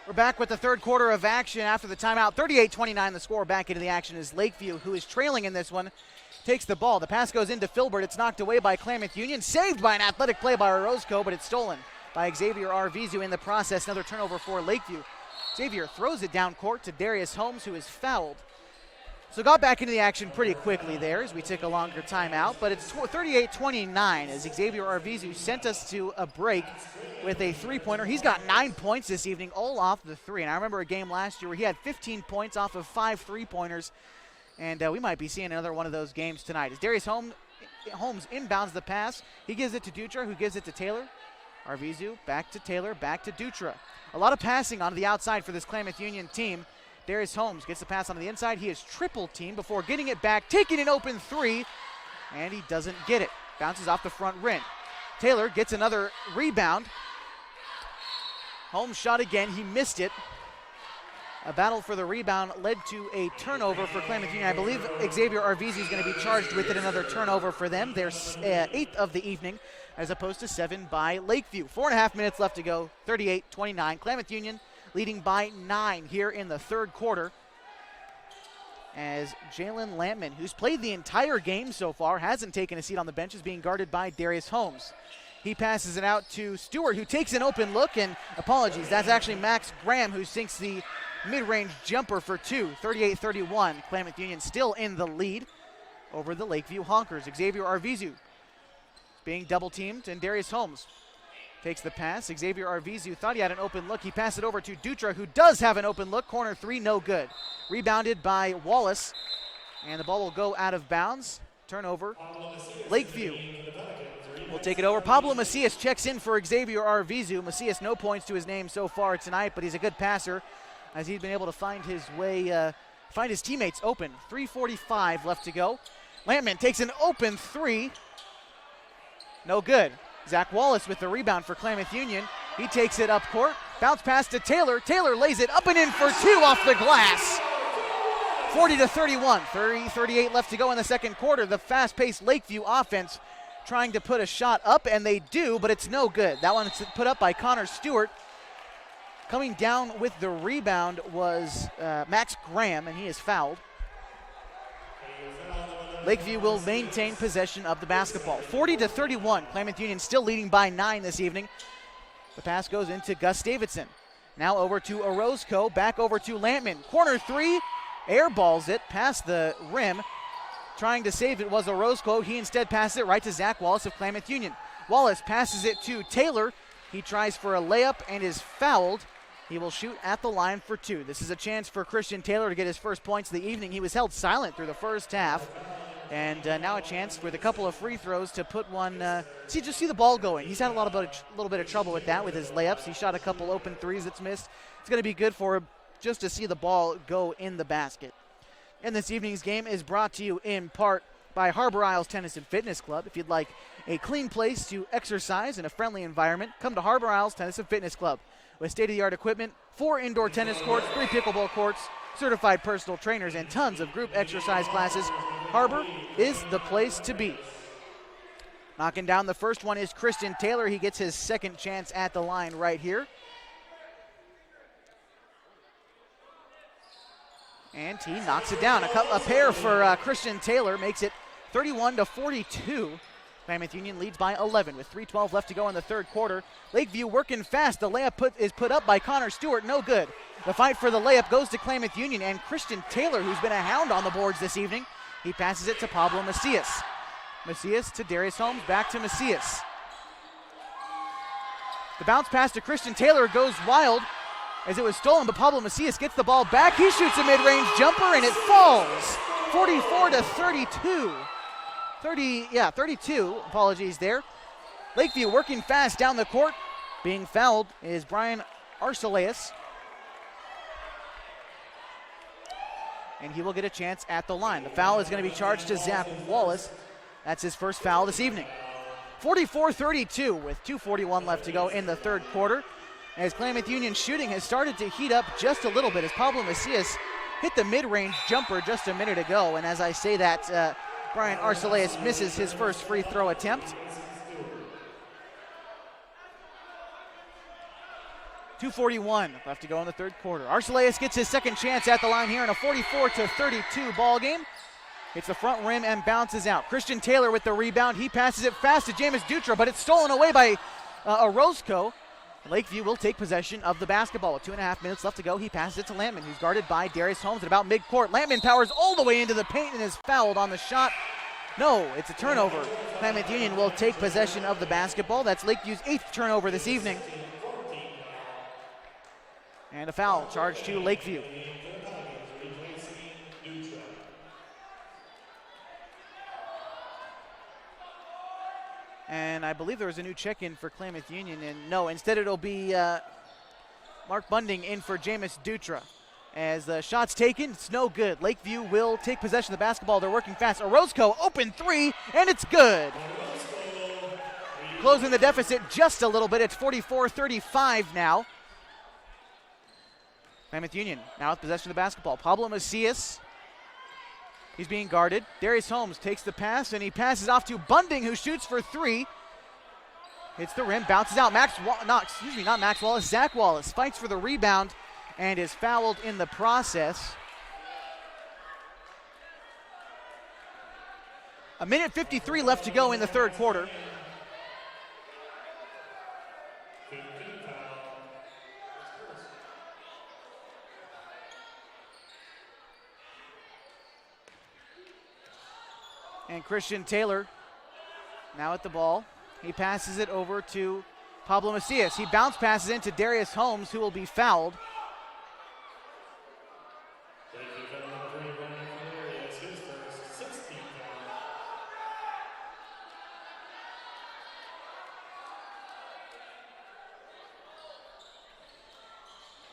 We're back with the third quarter of action after the timeout. 38-29 the score. Back into the action is Lakeview, who is trailing in this one, takes the ball. The pass goes into Filbert. It's knocked away by Klamath Union. Saved by an athletic play by Orozco, but it's stolen by Xavier Arvizu in the process. Another turnover for Lakeview. Xavier throws it down court to Darius Holmes, who is fouled. So got back into the action pretty quickly there as we took a longer timeout, but it's 38-29 as Xavier Arvizu sent us to a break with a three-pointer. He's got 9 points this evening, all off the three. And I remember a game last year where he had 15 points off of 5 3-pointers, and we might be seeing another one of those games tonight. As Darius Holmes inbounds the pass, he gives it to Dutra, who gives it to Taylor. Arvizu back to Taylor, back to Dutra. A lot of passing onto the outside for this Klamath Union team. Darius Holmes gets the pass onto the inside. He is triple teamed before getting it back, taking an open three, and he doesn't get it. Bounces off the front rim. Taylor gets another rebound. Holmes shot again. He missed it. A battle for the rebound led to a turnover for Klamath Union. I believe Xavier Arvizu is going to be charged with it. Another turnover for them. Their 8th of the evening, as opposed to 7 by Lakeview. 4.5 minutes left to go. 38-29. Klamath Union leading by 9 here in the third quarter, as Jalen Lampman, who's played the entire game so far, hasn't taken a seat on the bench, is being guarded by Darius Holmes. He passes it out to Stewart, who takes an open look, and apologies, that's actually Max Graham, who sinks the mid-range jumper for 2. 38-31. Klamath Union still in the lead over the Lakeview Honkers. Xavier Arvizu being double-teamed, and Darius Holmes takes the pass. Xavier Arvizu thought he had an open look. He passed it over to Dutra, who does have an open look. Corner three, no good. Rebounded by Wallace, and the ball will go out of bounds. Turnover. Lakeview will take it over. Pablo Macias checks in for Xavier Arvizu. Macias, no points to his name so far tonight, but he's a good passer as he's been able to find his way, find his teammates open. 3:45 left to go. Lampman takes an open three. No good. Zach Wallace with the rebound for Klamath Union. He takes it up court. Bounce pass to Taylor. Taylor lays it up and in for 2 off the glass. 40-31. 38 left to go in the second quarter. The fast-paced Lakeview offense trying to put a shot up, and they do, but it's no good. That one is put up by Connor Stewart. Coming down with the rebound was Max Graham, and he is fouled. Lakeview will maintain possession of the basketball. 40-31. Klamath Union still leading by 9 this evening. The pass goes into Gus Davidson. Now over to Orozco. Back over to Lampman. Corner three. Airballs it past the rim. Trying to save it was Orozco. He instead passes it right to Zach Wallace of Klamath Union. Wallace passes it to Taylor. He tries for a layup and is fouled. He will shoot at the line for 2. This is a chance for Christian Taylor to get his first points of the evening. He was held silent through the first half. And now a chance with a couple of free throws to put one, see the ball going. He's had a little bit of trouble with that with his layups. He shot a couple open threes that's missed. It's going to be good for him just to see the ball go in the basket. And this evening's game is brought to you in part by Harbor Isles Tennis and Fitness Club. If you'd like a clean place to exercise in a friendly environment, come to Harbor Isles Tennis and Fitness Club. with state-of-the-art equipment, 4 indoor tennis courts, 3 pickleball courts, certified personal trainers, and tons of group exercise classes. Harbor is the place to be. Knocking down the first one is Christian Taylor. He gets his second chance at the line right here. And he knocks it down. A pair for Christian Taylor makes it 31-42. Klamath Union leads by 11 with 3:12 left to go in the third quarter. Lakeview working fast. The layup is put up by Connor Stewart. No good. The fight for the layup goes to Klamath Union, and Christian Taylor, who's been a hound on the boards this evening, he passes it to Pablo Macias. Macias to Darius Holmes, back to Macias. The bounce pass to Christian Taylor goes wild as it was stolen, but Pablo Macias gets the ball back. He shoots a mid-range jumper, and it falls. 44-32. 32, apologies there. Lakeview working fast down the court. Being fouled is Brian Archelaus. And he will get a chance at the line. The foul is going to be charged to Zach Wallace. That's his first foul this evening. 44-32 with 2:41 left to go in the third quarter. As Klamath Union shooting has started to heat up just a little bit as Pablo Macias hit the mid-range jumper just a minute ago. And as I say that, Brian Archelaus misses his first free throw attempt. 2:41 left to go in the third quarter. Archelaus gets his second chance at the line here in a 44-32 ball game. Hits the front rim and bounces out. Christian Taylor with the rebound. He passes it fast to Jameis Dutra, but it's stolen away by Orozco. Lakeview will take possession of the basketball with 2.5 minutes left to go. He passes it to Lampman, who's guarded by Darius Holmes at about midcourt. Lampman powers all the way into the paint and is fouled on the shot. No, it's a turnover. Klamath Union will take possession of the basketball. That's Lakeview's 8th turnover this evening. And a foul charged to Lakeview. And I believe there was a new check-in for Klamath Union. And no, instead it'll be Mark Bunding in for Jameis Dutra. As the shot's taken, it's no good. Lakeview will take possession of the basketball. They're working fast. Orozco, open three, and it's good. Closing the deficit just a little bit. It's 44-35 now. Klamath Union now with possession of the basketball. Pablo Macias. He's being guarded. Darius Holmes takes the pass, and he passes off to Bunding, who shoots for three. Hits the rim, bounces out. Not Max Wallace. Zach Wallace fights for the rebound and is fouled in the process. 1:53 left to go in the third quarter. And Christian Taylor now at the ball. He passes it over to Pablo Macias. He bounce passes into Darius Holmes, who will be fouled.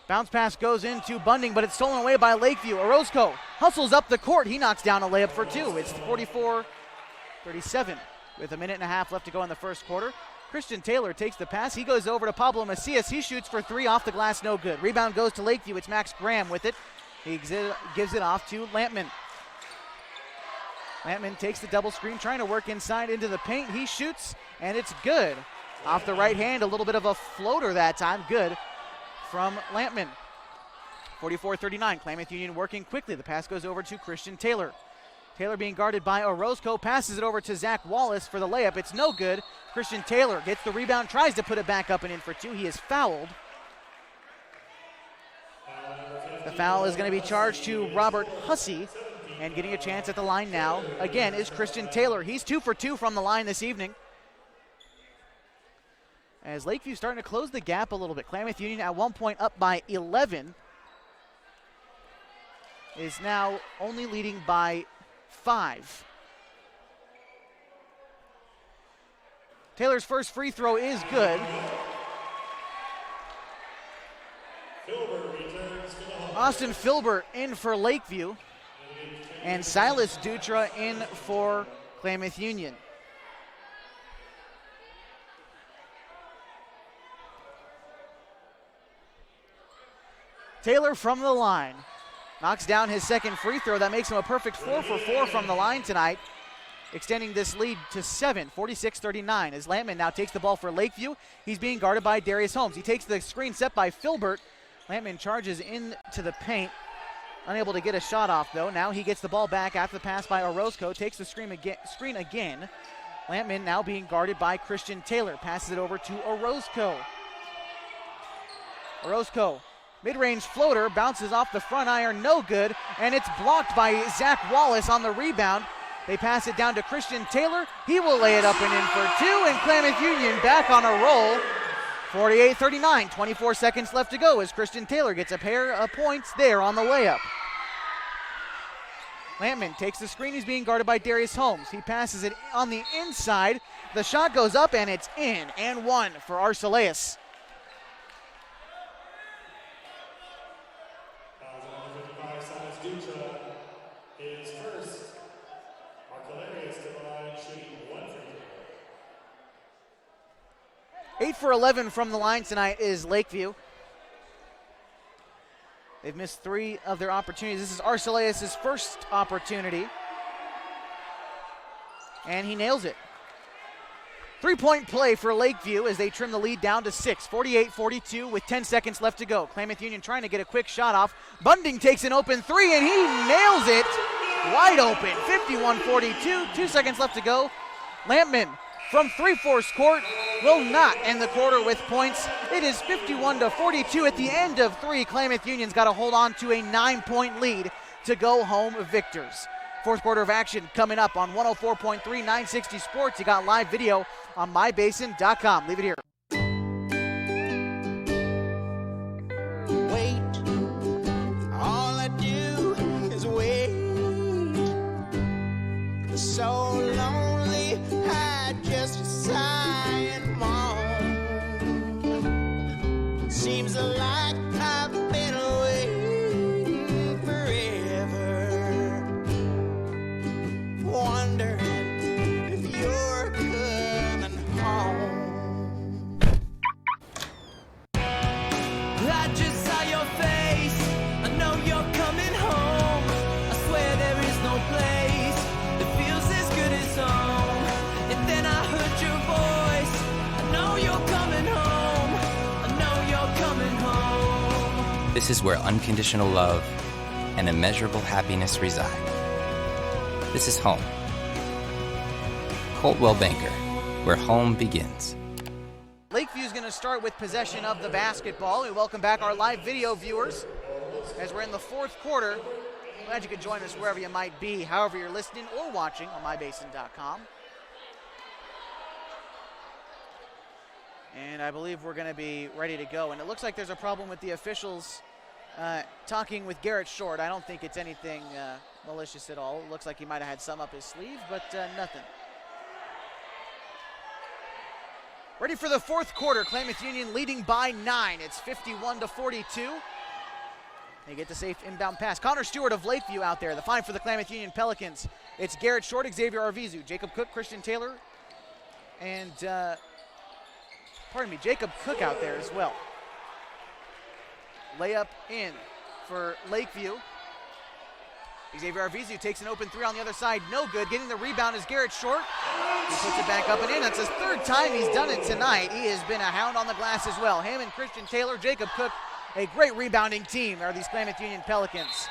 Bounce pass goes into Bunding, but it's stolen away by Lakeview. Orozco hustles up the court. He knocks down a layup for two. It's 44-37 with 1.5 minutes left to go in the first quarter. Christian Taylor takes the pass. He goes over to Pablo Macias. He shoots for three off the glass, no good. Rebound goes to Lakeview. It's Max Graham with it. He gives it off to Lampman. Lampman takes the double screen, trying to work inside into the paint. He shoots, and it's good. Off the right hand, a little bit of a floater that time. Good from Lampman. 44-39, Klamath Union working quickly. The pass goes over to Christian Taylor. Taylor being guarded by Orozco, passes it over to Zach Wallace for the layup. It's no good. Christian Taylor gets the rebound, tries to put it back up and in for two. He is fouled. The foul is going to be charged to Robert Hussey, and getting a chance at the line now, again, is Christian Taylor. He's 2 for 2 from the line this evening. As Lakeview starting to close the gap a little bit. Klamath Union at one point up by 11 is now only leading by 5. Taylor's first free throw is good. Austin Filbert in for Lakeview, and Silas Dutra in for Klamath Union. Taylor from the line. Knocks down his second free throw. That makes him a perfect 4 for 4 from the line tonight, extending this lead to 7, 46-39. As Lampman now takes the ball for Lakeview. He's being guarded by Darius Holmes. He takes the screen set by Filbert. Lampman charges into the paint. Unable to get a shot off, though. Now he gets the ball back after the pass by Orozco. Takes the screen again. Lampman now being guarded by Christian Taylor. Passes it over to Orozco. Orozco, mid-range floater, bounces off the front iron, no good, and it's blocked by Zach Wallace on the rebound. They pass it down to Christian Taylor. He will lay it up and in for 2, and Klamath Union back on a roll. 48-39, 24 seconds left to go as Christian Taylor gets a pair of points there on the layup. Lampman takes the screen. He's being guarded by Darius Holmes. He passes it on the inside. The shot goes up, and it's in, and 1 for Archelaus. Is first. Archelaus to the line, shooting 1 free throw. 8 for 11 from the line tonight is Lakeview. They've missed 3 of their opportunities. This is Archelaus' first opportunity, and he nails it. 3-point play for Lakeview as they trim the lead down to 6, 48-42 with 10 seconds left to go. Klamath Union trying to get a quick shot off. Bunting takes an open 3, and he nails it. Wide open, 51-42, 2 seconds left to go. Lampman from 3/4 court will not end the quarter with points. It is 51-42 at the end of 3. Klamath Union's got to hold on to a 9-point lead to go home victors. Fourth quarter of action coming up on 104.3 960 Sports. You got live video on mybasin.com. Leave it here. Wait, all I do is wait. So lonely, I just sigh and moan. Seems like I've been waiting forever, wondering if you're coming home. I just saw your face, I know you're coming home. I swear there is no place that feels as good as home. And then I heard your voice, I know you're coming home. I know you're coming home. This is where unconditional love and immeasurable happiness reside. This is home. Coldwell Banker, where home begins. Lakeview's going to start with possession of the basketball. We welcome back our live video viewers as we're in the fourth quarter. Glad you could join us wherever you might be, however you're listening or watching on mybasin.com. And I believe we're going to be ready to go. And it looks like there's a problem with the officials talking with Garrett Short. I don't think it's anything malicious at all. It looks like he might have had some up his sleeve, but nothing. Ready for the fourth quarter. Klamath Union leading by 9. It's 51-42. They get the safe inbound pass. Connor Stewart of Lakeview out there. The find for the Klamath Union Pelicans. It's Garrett Short, Xavier Arvizu, Jacob Cook, Christian Taylor, and Jacob Cook out there as well. Layup in for Lakeview. Xavier Arvizu takes an open 3 on the other side. No good. Getting the rebound is Garrett Short. He puts it back up and in. That's his third time he's done it tonight. He has been a hound on the glass as well. Him and Christian Taylor, Jacob Cook, a great rebounding team are these Klamath Union Pelicans.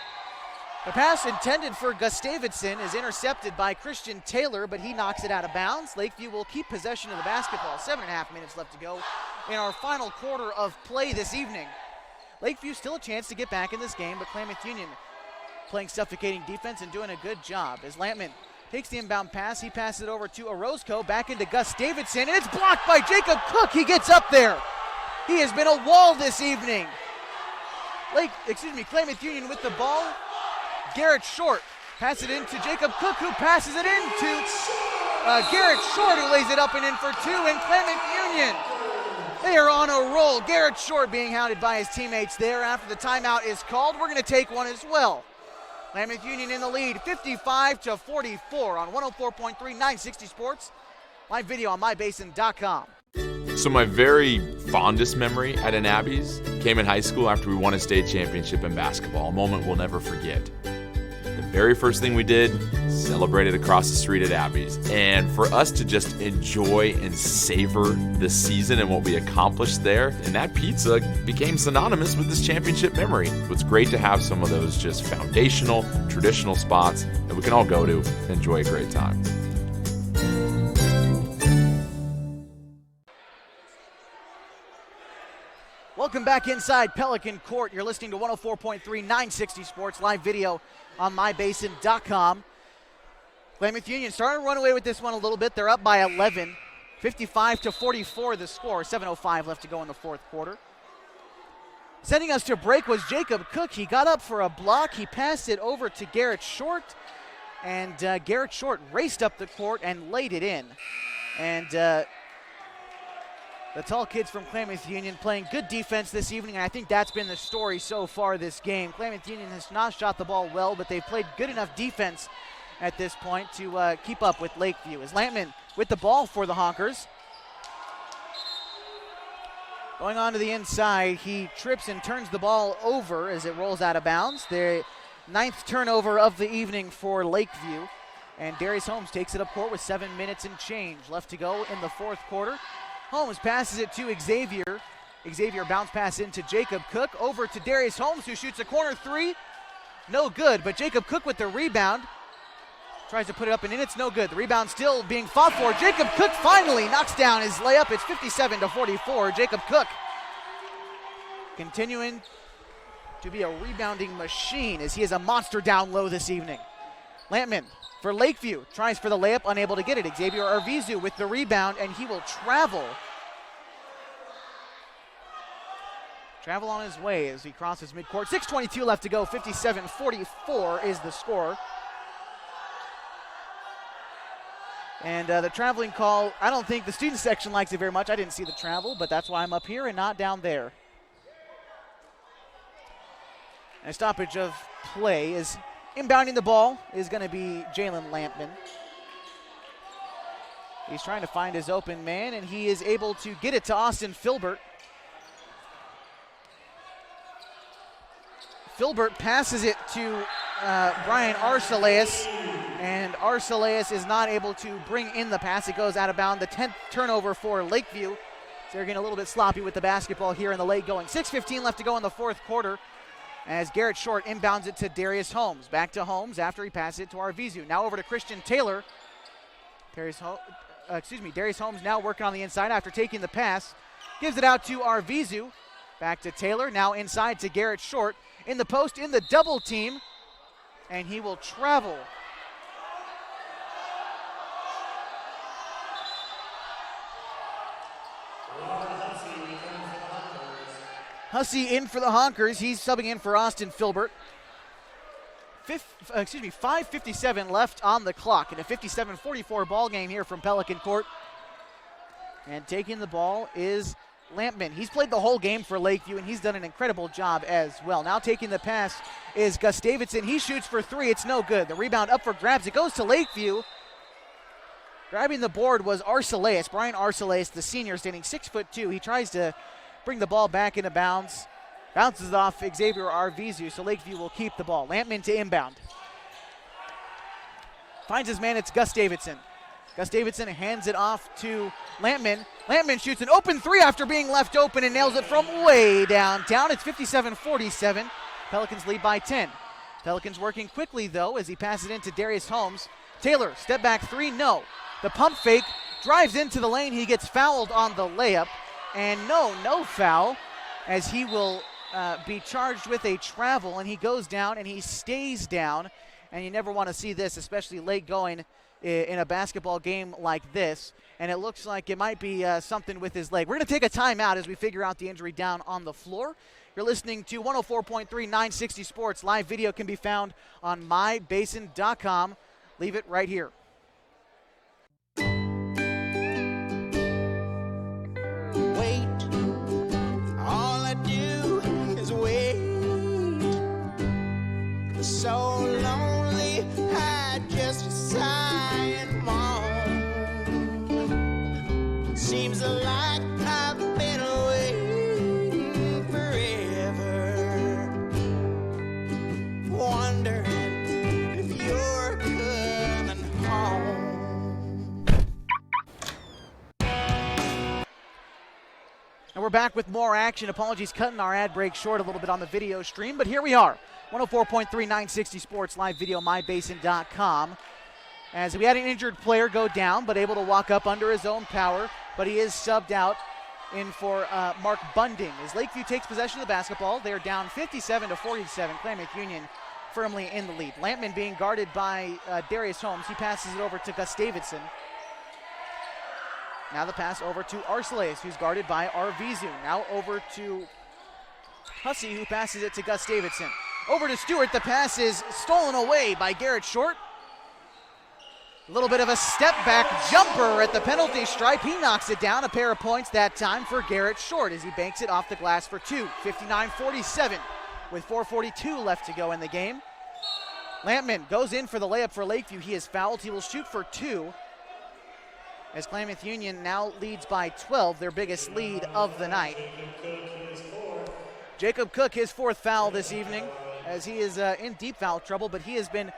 The pass intended for Gus Davidson is intercepted by Christian Taylor, but he knocks it out of bounds. Lakeview will keep possession of the basketball. 7.5 minutes left to go in our final quarter of play this evening. Lakeview still a chance to get back in this game, but Klamath Union playing suffocating defense and doing a good job. As Lampman takes the inbound pass, he passes it over to Orozco, back into Gus Davidson, and it's blocked by Jacob Cook. He gets up there. He has been a wall this evening. Klamath Union with the ball. Garrett Short passes it into Jacob Cook, who passes it into Garrett Short, who lays it up and in for 2, and Klamath Union, they are on a roll. Garrett Short being hounded by his teammates there after the timeout is called. We're going to take one as well. Klamath Union in the lead, 55-44 on 104.3 960 Sports. Live video on mybasin.com. So my very fondest memory at an Abby's came in high school after we won a state championship in basketball, a moment we'll never forget. The very first thing we did, celebrated across the street at Abby's. And for us to just enjoy and savor the season and what we accomplished there, and that pizza became synonymous with this championship memory. It's great to have some of those just foundational, traditional spots that we can all go to and enjoy a great time. Welcome back inside Pelican Court. You're listening to 104.3 960 Sports, live video on mybasin.com. Klamath Union starting to run away with this one a little bit. They're up by 11, 55-44 the score. 7:05 left to go in the fourth quarter. Sending us to break was Jacob Cook. He got up for a block. He passed it over to Garrett Short, and Garrett Short raced up the court and laid it in. And the tall kids from Klamath Union playing good defense this evening, and I think that's been the story so far this game. Klamath Union has not shot the ball well, but they've played good enough defense at this point to keep up with Lakeview. As Lampman with the ball for the Honkers. Going on to the inside, he trips and turns the ball over as it rolls out of bounds. The 9th turnover of the evening for Lakeview, and Darius Holmes takes it up court with 7 minutes and change left to go in the fourth quarter. Holmes passes it to Xavier. Xavier bounce pass into Jacob Cook. Over to Darius Holmes, who shoots a corner three. No good, but Jacob Cook with the rebound. Tries to put it up and in, it's no good. The rebound still being fought for. Jacob Cook finally knocks down his layup. It's 57-44. Jacob Cook continuing to be a rebounding machine as he is a monster down low this evening. Lampman for Lakeview tries for the layup, unable to get it. Xavier Arvizu with the rebound, and he will travel on his way as he crosses midcourt. 6:22 left to go. 57-44 is the score. And the traveling call, I don't think the student section likes it very much. I didn't see the travel, but that's why I'm up here and not down there. And a stoppage of play is inbounding the ball is going to be Jalen Lampman. He's trying to find his open man, and he is able to get it to Austin Filbert. Filbert passes it to Brian Arcelaus, and Arcelaus is not able to bring in the pass. It goes out of bounds. The 10th turnover for Lakeview. So they're getting a little bit sloppy with the basketball here in the late going. 6:15 left to go in the fourth quarter as Garrett Short inbounds it to Darius Holmes. Back to Holmes after he passes it to Arvizu. Now over to Christian Taylor. Darius Holmes now working on the inside after taking the pass. Gives it out to Arvizu. Back to Taylor. Now inside to Garrett Short. In the post, in the double team. And he will travel. Hussey in for the Honkers. He's subbing in for Austin Filbert. 5:57 left on the clock in a 57-44 ball game here from Pelican Court. And taking the ball is Lampman. He's played the whole game for Lakeview, and he's done an incredible job as well. Now taking the pass is Gus Davidson. He shoots for three. It's no good. The rebound up for grabs. It goes to Lakeview. Grabbing the board was Arcelaus, Brian Arcelaus, the senior, standing 6'2". He tries to bring the ball back into bounds. Bounces off Xavier Arvizu, so Lakeview will keep the ball. Lampman to inbound. Finds his man, it's Gus Davidson. Gus Davidson hands it off to Lampman. Lampman shoots an open three after being left open and nails it from way downtown. It's 57-47. Pelicans lead by 10. Pelicans working quickly, though, as he passes it into Darius Holmes. Taylor, step back three, no. The pump fake, drives into the lane. He gets fouled on the layup. And no foul, as he will be charged with a travel, and he goes down and he stays down. And you never want to see this, especially late going in a basketball game like this. And it looks like it might be something with his leg. We're going to take a timeout as we figure out the injury down on the floor. You're listening to 104.3 960 Sports. Live video can be found on mybasin.com. Leave it right here. Wait, all I do is wait. So lonely, I just sigh and moan. Seems like we're back with more action. Apologies, cutting our ad break short a little bit on the video stream, but here we are. 104.3, 960 Sports Live Video, mybasin.com. As we had an injured player go down, but able to walk up under his own power, but he is subbed out in for Mark Bunding. As Lakeview takes possession of the basketball, they are down 57-47. Klamath Union firmly in the lead. Lampman being guarded by Darius Holmes. He passes it over to Gus Davidson. Now the pass over to Arcelais, who's guarded by Arvizu. Now over to Hussey, who passes it to Gus Davidson. Over to Stewart. The pass is stolen away by Garrett Short. A little bit of a step-back jumper at the penalty stripe. He knocks it down. A pair of points that time for Garrett Short as he banks it off the glass for two. 59-47 with 4:42 left to go in the game. Lampman goes in for the layup for Lakeview. He is fouled. He will shoot for two as Klamath Union now leads by 12, their biggest lead of the night. Jacob Cook, his fourth foul this evening, as he is in deep foul trouble, but he has been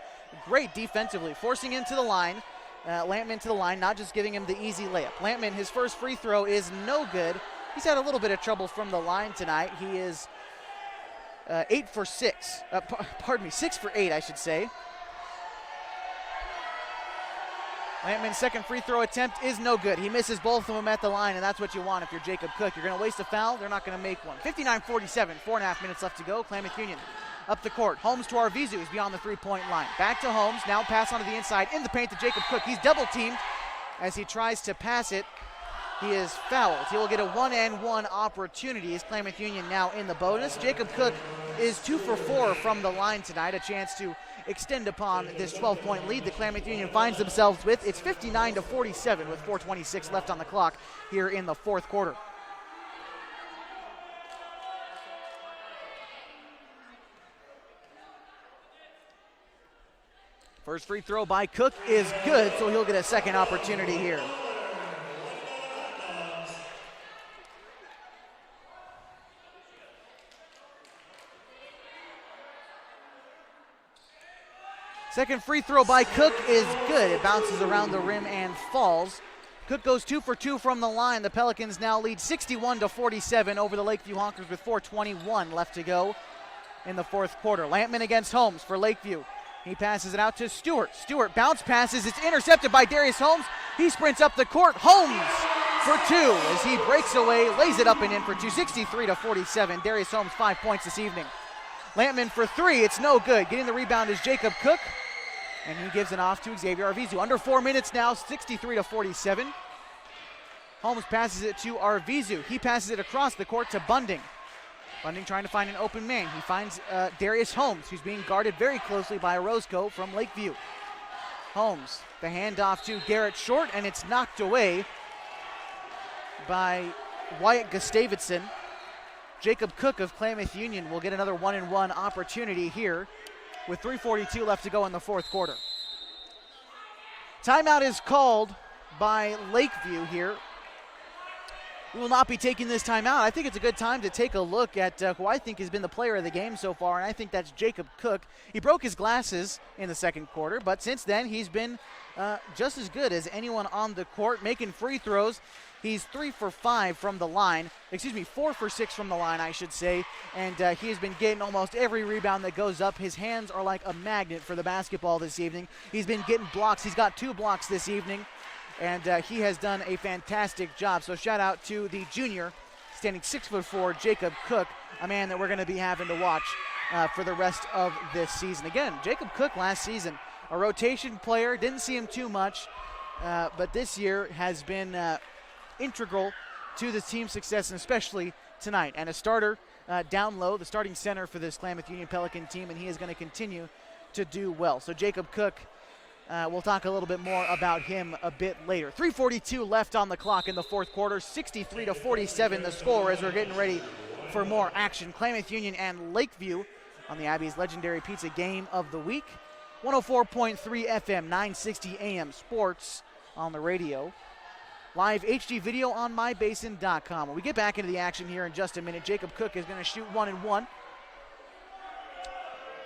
great defensively, forcing him to the line, Lampman to the line, not just giving him the easy layup. Lampman, his first free throw is no good. He's had a little bit of trouble from the line tonight. He is 6 for 8, I should say. Lampman's second free throw attempt is no good. He misses both of them at the line, and that's what you want if you're Jacob Cook. You're going to waste a foul, they're not going to make one. 59-47, 4.5 minutes left to go. Klamath Union up the court. Holmes to Arvizu, who's beyond the three-point line. Back to Holmes, now pass onto the inside, in the paint to Jacob Cook. He's double-teamed as he tries to pass it. He is fouled. He will get a one-and-one opportunity as Klamath Union now in the bonus. Jacob Cook is 2 for 4 from the line tonight, a chance to extend upon this 12-point lead that Klamath Union finds themselves with. It's 59-47 with 4:26 left on the clock here in the fourth quarter. First free throw by Cook is good, so he'll get a second opportunity here. Second free throw by Cook is good. It bounces around the rim and falls. Cook goes 2 for 2 from the line. The Pelicans now lead 61-47 over the Lakeview Honkers with 4:21 left to go in the fourth quarter. Lampman against Holmes for Lakeview. He passes it out to Stewart. Stewart bounce passes. It's intercepted by Darius Holmes. He sprints up the court. Holmes for two as he breaks away, lays it up and in for two. 63-47. Darius Holmes 5 points this evening. Lampman for three. It's no good. Getting the rebound is Jacob Cook. And he gives it off to Xavier Arvizu. Under 4 minutes now, 63-47. Holmes passes it to Arvizu. He passes it across the court to Bunding. Bunding trying to find an open man. He finds Darius Holmes, who's being guarded very closely by Orozco from Lakeview. Holmes, the handoff to Garrett Short, and it's knocked away by Wyatt Gustavidson. Jacob Cook of Klamath Union will get another one-and-one opportunity here with 3:42 left to go in the fourth quarter. Timeout is called by Lakeview here. We will not be taking this timeout. I think it's a good time to take a look at who I think has been the player of the game so far, and I think that's Jacob Cook. He broke his glasses in the second quarter, but since then he's been just as good as anyone on the court, making free throws. He's 3 for 5 from the line. 4 for 6 from the line, I should say. And he has been getting almost every rebound that goes up. His hands are like a magnet for the basketball this evening. He's been getting blocks. He's got 2 blocks this evening. And he has done a fantastic job. So shout out to the junior, standing 6'4", Jacob Cook, a man that we're going to be having to watch for the rest of this season. Again, Jacob Cook last season, a rotation player. Didn't see him too much, but this year has been integral to the team's success, and especially tonight. And a starter down low, the starting center for this Klamath Union Pelican team, and he is going to continue to do well. So Jacob Cook, we'll talk a little bit more about him a bit later. 3:42 left on the clock in the fourth quarter. 63-47 the score as we're getting ready for more action. Klamath Union and Lakeview on the Abbey's legendary pizza game of the week. 104.3 FM, 960 AM Sports on the radio. Live HD video on mybasin.com. When we get back into the action here in just a minute, Jacob Cook is going to shoot 1-and-1.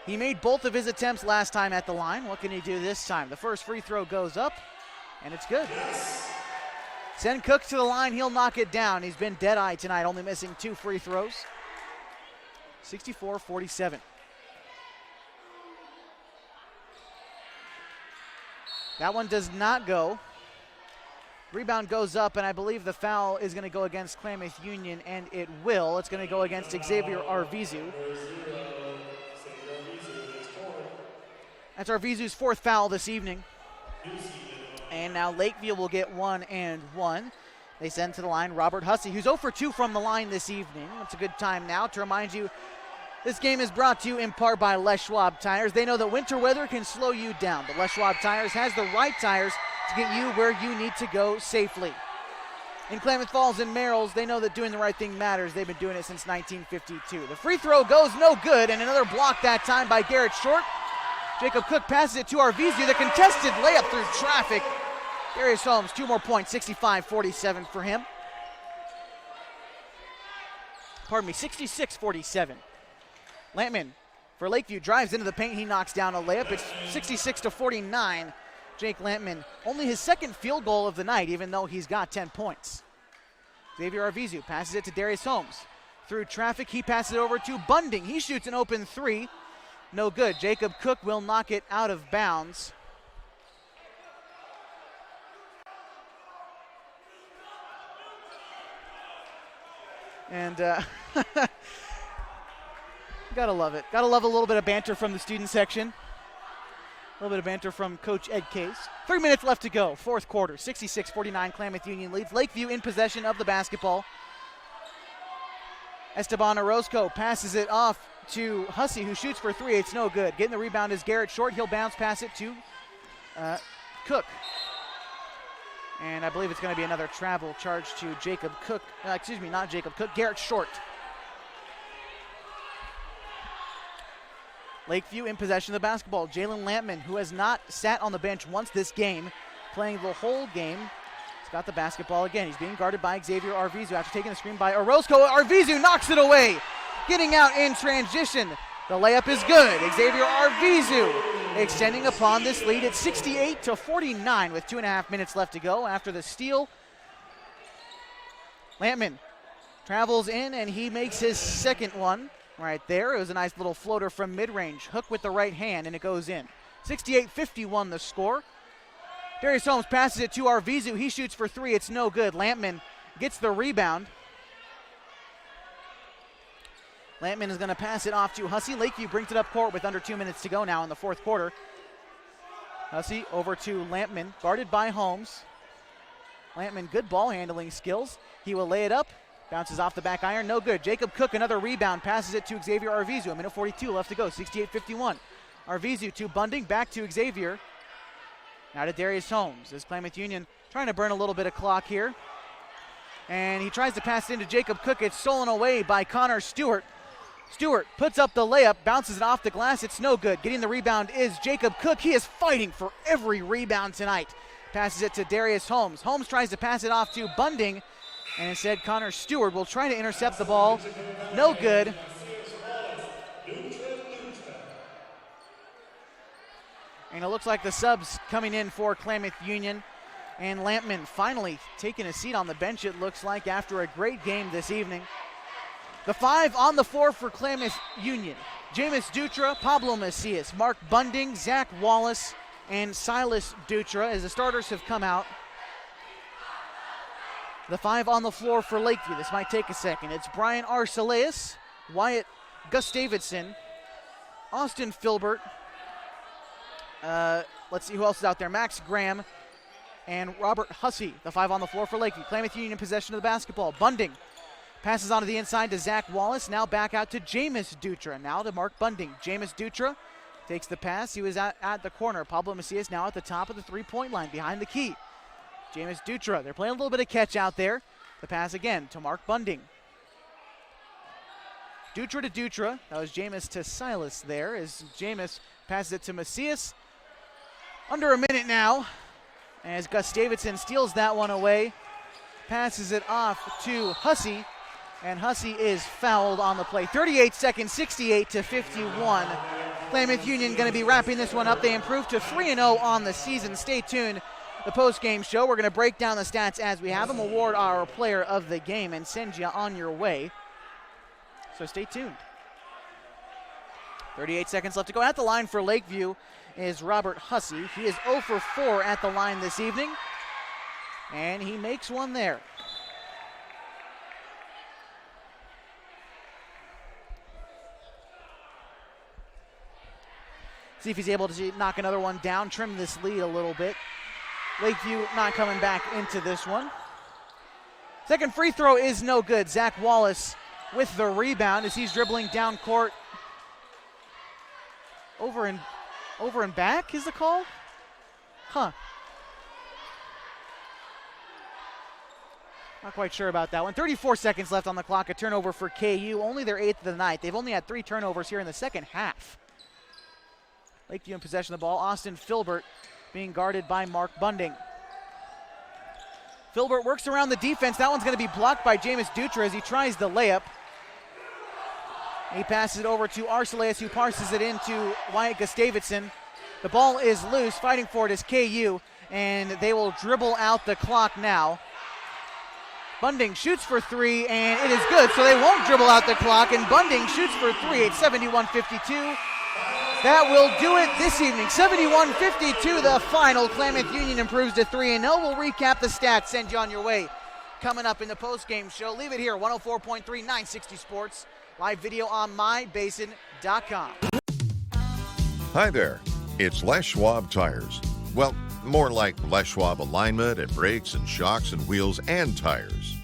He made both of his attempts last time at the line. What can he do this time? The first free throw goes up, and it's good. Send Cook to the line. He'll knock it down. He's been dead-eye tonight, only missing 2 free throws. 64-47. That one does not go. Rebound goes up, and I believe the foul is going to go against Klamath Union, and it will. It's going to go against Xavier Arvizu. That's Arvizu's 4th foul this evening. And now Lakeview will get 1 and 1. They send to the line Robert Hussey, who's 0 for 2 from the line this evening. It's a good time now to remind you this game is brought to you in part by Les Schwab Tires. They know that winter weather can slow you down, but Les Schwab Tires has the right tires to get you where you need to go safely. In Klamath Falls and Merrills, they know that doing the right thing matters. They've been doing it since 1952. The free throw goes no good, and another block that time by Garrett Short. Jacob Cook passes it to Arvizu. The contested layup through traffic. Darius Holmes, 2 more points, 65-47 for him. Pardon me, 66-47. Lampman for Lakeview drives into the paint. He knocks down a layup. It's 66-49. Jake Lampman, only his 2nd field goal of the night, even though he's got 10 points. Xavier Arvizu passes it to Darius Holmes. Through traffic, he passes it over to Bunding. He shoots an open 3. No good. Jacob Cook will knock it out of bounds. And gotta love it. Gotta love a little bit of banter from the student section. A little bit of banter from Coach Ed Case. 3 minutes left to go, 4th quarter. 66-49, Klamath Union leads. Lakeview in possession of the basketball. Esteban Orozco passes it off to Hussey, who shoots for 3. It's no good. Getting the rebound is Garrett Short. He'll bounce pass it to Cook. And I believe it's going to be another travel charge to Jacob Cook. Not Jacob Cook, Garrett Short. Lakeview in possession of the basketball. Jalen Lampman, who has not sat on the bench once this game, playing the whole game. He's got the basketball again. He's being guarded by Xavier Arvizu after taking the screen by Orozco. Arvizu knocks it away. Getting out in transition. The layup is good. Xavier Arvizu extending upon this lead. It's 68-49 with 2.5 minutes left to go after the steal. Lampman travels in, and he makes his 2nd one right there. It was a nice little floater from mid-range. Hook with the right hand, and it goes in. 68-51 the score. Darius Holmes passes it to Arvizu. He shoots for 3. It's no good. Lampman gets the rebound. Lampman is going to pass it off to Hussey. Lakeview brings it up court with under 2 minutes to go now in the 4th quarter. Hussey over to Lampman, guarded by Holmes. Lampman, good ball handling skills. He will lay it up. Bounces off the back iron, no good. Jacob Cook, another rebound, passes it to Xavier Arvizu. A minute 42 left to go, 68-51. Arvizu to Bunding, back to Xavier. Now to Darius Holmes. As Klamath Union trying to burn a little bit of clock here. And he tries to pass it into Jacob Cook. It's stolen away by Connor Stewart. Stewart puts up the layup, bounces it off the glass. It's no good. Getting the rebound is Jacob Cook. He is fighting for every rebound tonight. Passes it to Darius Holmes. Holmes tries to pass it off to Bunding, and instead Connor Stewart will try to intercept the ball. No good. And it looks like the subs coming in for Klamath Union. And Lampman finally taking a seat on the bench, it looks like, after a great game this evening. The 5 on the floor for Klamath Union. Jameis Dutra, Pablo Macias, Mark Bunding, Zach Wallace, and Silas Dutra as the starters have come out. The 5 on the floor for Lakeview. This might take a second. It's Brian Arcelius, Wyatt Gustavidson, Austin Filbert. Let's see who else is out there. Max Graham and Robert Hussey. The 5 on the floor for Lakeview. Klamath Union in possession of the basketball. Bunding passes onto the inside to Zach Wallace. Now back out to Jameis Dutra. Now to Mark Bunding. Jameis Dutra takes the pass. He was at the corner. Pablo Macias now at the top of the three-point line behind the key. Jameis Dutra. They're playing a little bit of catch out there. The pass again to Mark Bunding. Dutra to Dutra. That was Jameis to Silas there as Jameis passes it to Macias. Under a minute now as Gus Davidson steals that one away. Passes it off to Hussey. And Hussey is fouled on the play. 38 seconds, 68-51. Klamath Union going to be wrapping this one up. They improved to 3-0 on the season. Stay tuned. the post-game show. We're going to break down the stats as we have them, award our player of the game, and send you on your way. So stay tuned. 38 seconds left to go. At the line for Lakeview is Robert Hussey. He is 0 for 4 at the line this evening, and he makes one there. See if he's able to knock another one down, trim this lead a little bit. Lakeview not coming back into this one. Second free throw is no good. Zach Wallace with the rebound as he's dribbling down court. Over and back is the call? Huh. Not quite sure about that one. 34 seconds left on the clock. A turnover for KU. Only their 8th of the night. They've only had 3 turnovers here in the second half. Lakeview in possession of the ball. Austin Filbert being guarded by Mark Bunding. Filbert works around the defense. That one's going to be blocked by Jameis Dutra as he tries the layup. He passes it over to Arcelius, who parses it into Wyatt Gustavidson. The ball is loose. Fighting for it is KU, and they will dribble out the clock now. Bunding shoots for 3, and it is good, so they won't dribble out the clock, and Bunding shoots for 3. It's 71-52. That will do it this evening. 71-52 the final. Klamath Union improves to 3-0. We'll recap the stats, send you on your way. Coming up in the post-game show. Leave it here, 104.3, 960 Sports. Live video on mybasin.com. Hi there. It's Les Schwab Tires. Well, more like Les Schwab alignment and brakes and shocks and wheels and tires.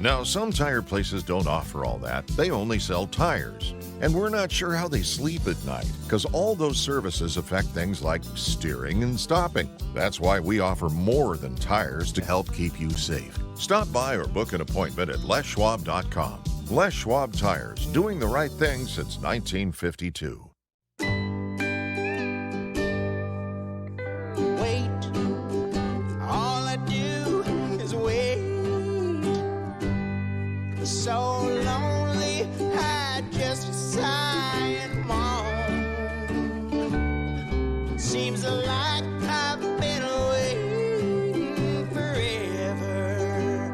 Now, some tire places don't offer all that. They only sell tires. And we're not sure how they sleep at night, because all those services affect things like steering and stopping. That's why we offer more than tires to help keep you safe. Stop by or book an appointment at leschwab.com. Les Schwab Tires, doing the right thing since 1952. Wait, all I do is wait. So lonely, I just sigh and moan. Seems like I've been waiting forever,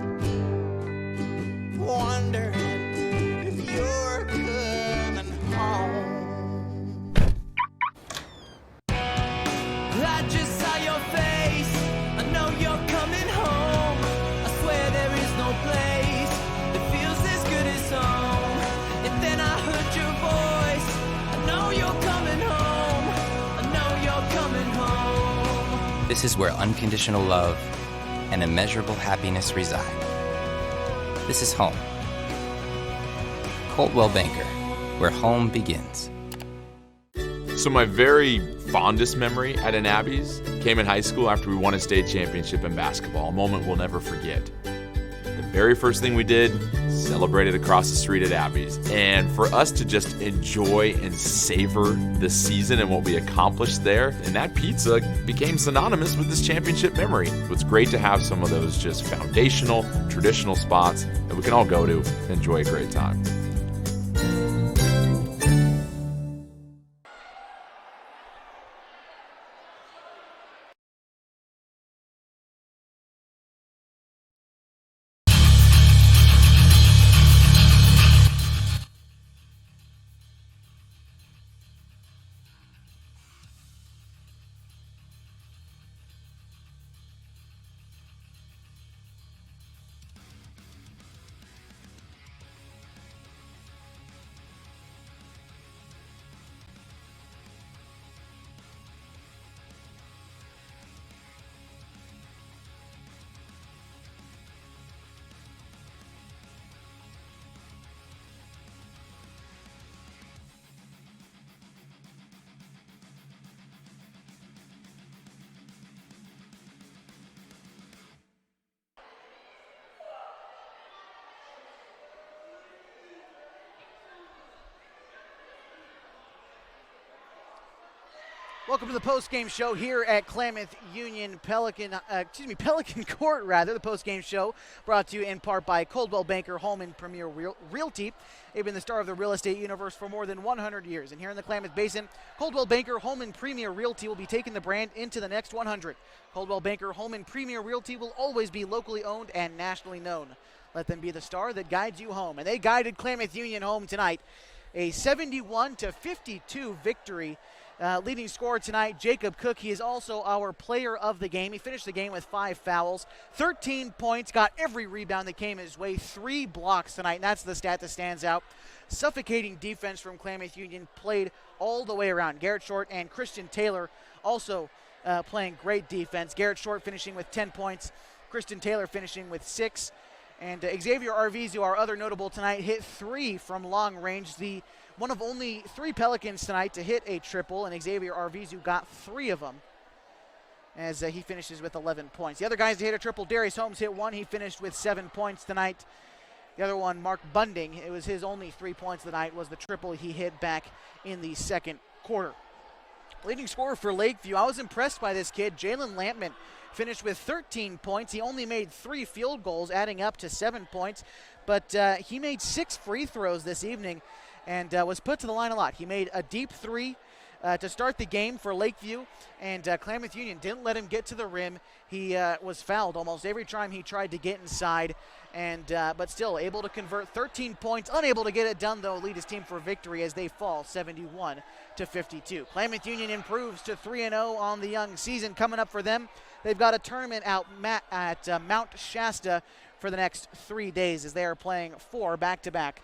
wondering if you're coming home. I just saw your face, I know you're coming home. I swear there is no place that feels as good as home. And then I heard your voice, I know you're coming home. I know you're coming home. This is where unconditional love and immeasurable happiness reside. This is home. Coltwell Banker, where home begins. So my very fondest memory at an Abby's came in high school after we won a state championship in basketball, a moment we'll never forget. The very first thing we did, celebrated across the street at Abby's. And for us to just enjoy and savor the season and what we accomplished there, and that pizza became synonymous with this championship memory. It's great to have some of those just foundational, traditional spots that we can all go to and enjoy a great time. Welcome to the post-game show here at Klamath Union Pelican Court, rather. The post-game show brought to you in part by Coldwell Banker Home and Premier Realty. They've been the star of the real estate universe for more than 100 years. And here in the Klamath Basin, Coldwell Banker Home and Premier Realty will be taking the brand into the next 100. Coldwell Banker Home and Premier Realty will always be locally owned and nationally known. Let them be the star that guides you home. And they guided Klamath Union home tonight. A 71-52 victory. Leading scorer tonight, Jacob Cook. He is also our player of the game. He finished the game with 5 fouls, 13 points, got every rebound that came his way, 3 blocks tonight, and that's the stat that stands out. Suffocating defense from Klamath Union, played all the way around. Garrett Short and Christian Taylor also playing great defense. Garrett Short finishing with 10 points, Christian Taylor finishing with 6. And Xavier Arvizu, our other notable tonight, hit 3 from long range. One of only 3 Pelicans tonight to hit a triple, and Xavier Arvizu got 3 of them as he finishes with 11 points. The other guys to hit a triple, Darius Holmes hit 1. He finished with 7 points tonight. The other one, Mark Bunding, it was his only 3 points tonight, was the triple he hit back in the second quarter. Leading scorer for Lakeview, I was impressed by this kid, Jalen Lampman. Finished with 13 points. He only made 3 field goals, adding up to 7 points. But he made 6 free throws this evening and was put to the line a lot. He made a deep 3 to start the game for Lakeview, and Klamath Union didn't let him get to the rim. He was fouled almost every time he tried to get inside, and but still able to convert 13 points. Unable to get it done, though, lead his team for victory as they fall 71-52. Klamath Union improves to 3-0 on the young season coming up for them. They've got a tournament out at Mount Shasta for the next 3 days as they are playing 4 back-to-back.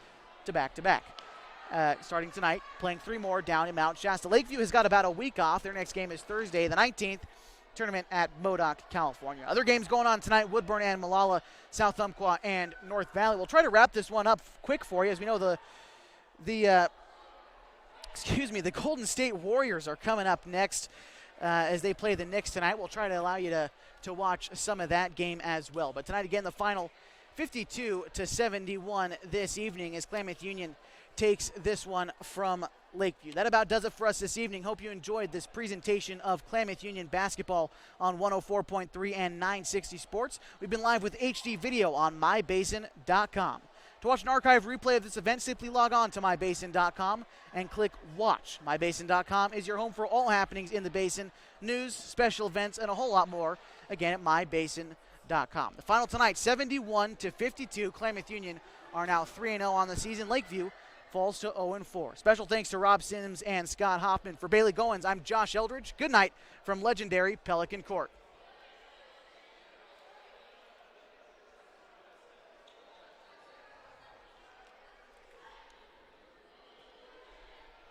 Starting tonight, playing 3 more down in Mount Shasta. Lakeview has got about a week off. Their next game is Thursday, the 19th, tournament at Modoc, California. Other games going on tonight, Woodburn and Malala, South Umpqua and North Valley. We'll try to wrap this one up quick for you. As we know, the Golden State Warriors are coming up next as they play the Knicks tonight. We'll try to allow you to watch some of that game as well. But tonight, again, the final 52-71 this evening as Klamath Union takes this one from Lakeview. That about does it for us this evening. Hope you enjoyed this presentation of Klamath Union basketball on 104.3 and 960 Sports. We've been live with HD video on mybasin.com. To watch an archive replay of this event, simply log on to mybasin.com and click Watch. Mybasin.com is your home for all happenings in the Basin, news, special events, and a whole lot more. Again, at mybasin.com. The final tonight, 71-52. Klamath Union are now 3-0 on the season. Lakeview falls to 0-4. Special thanks to Rob Sims and Scott Hoffman. For Bailey Goins, I'm Josh Eldridge. Good night from legendary Pelican Court.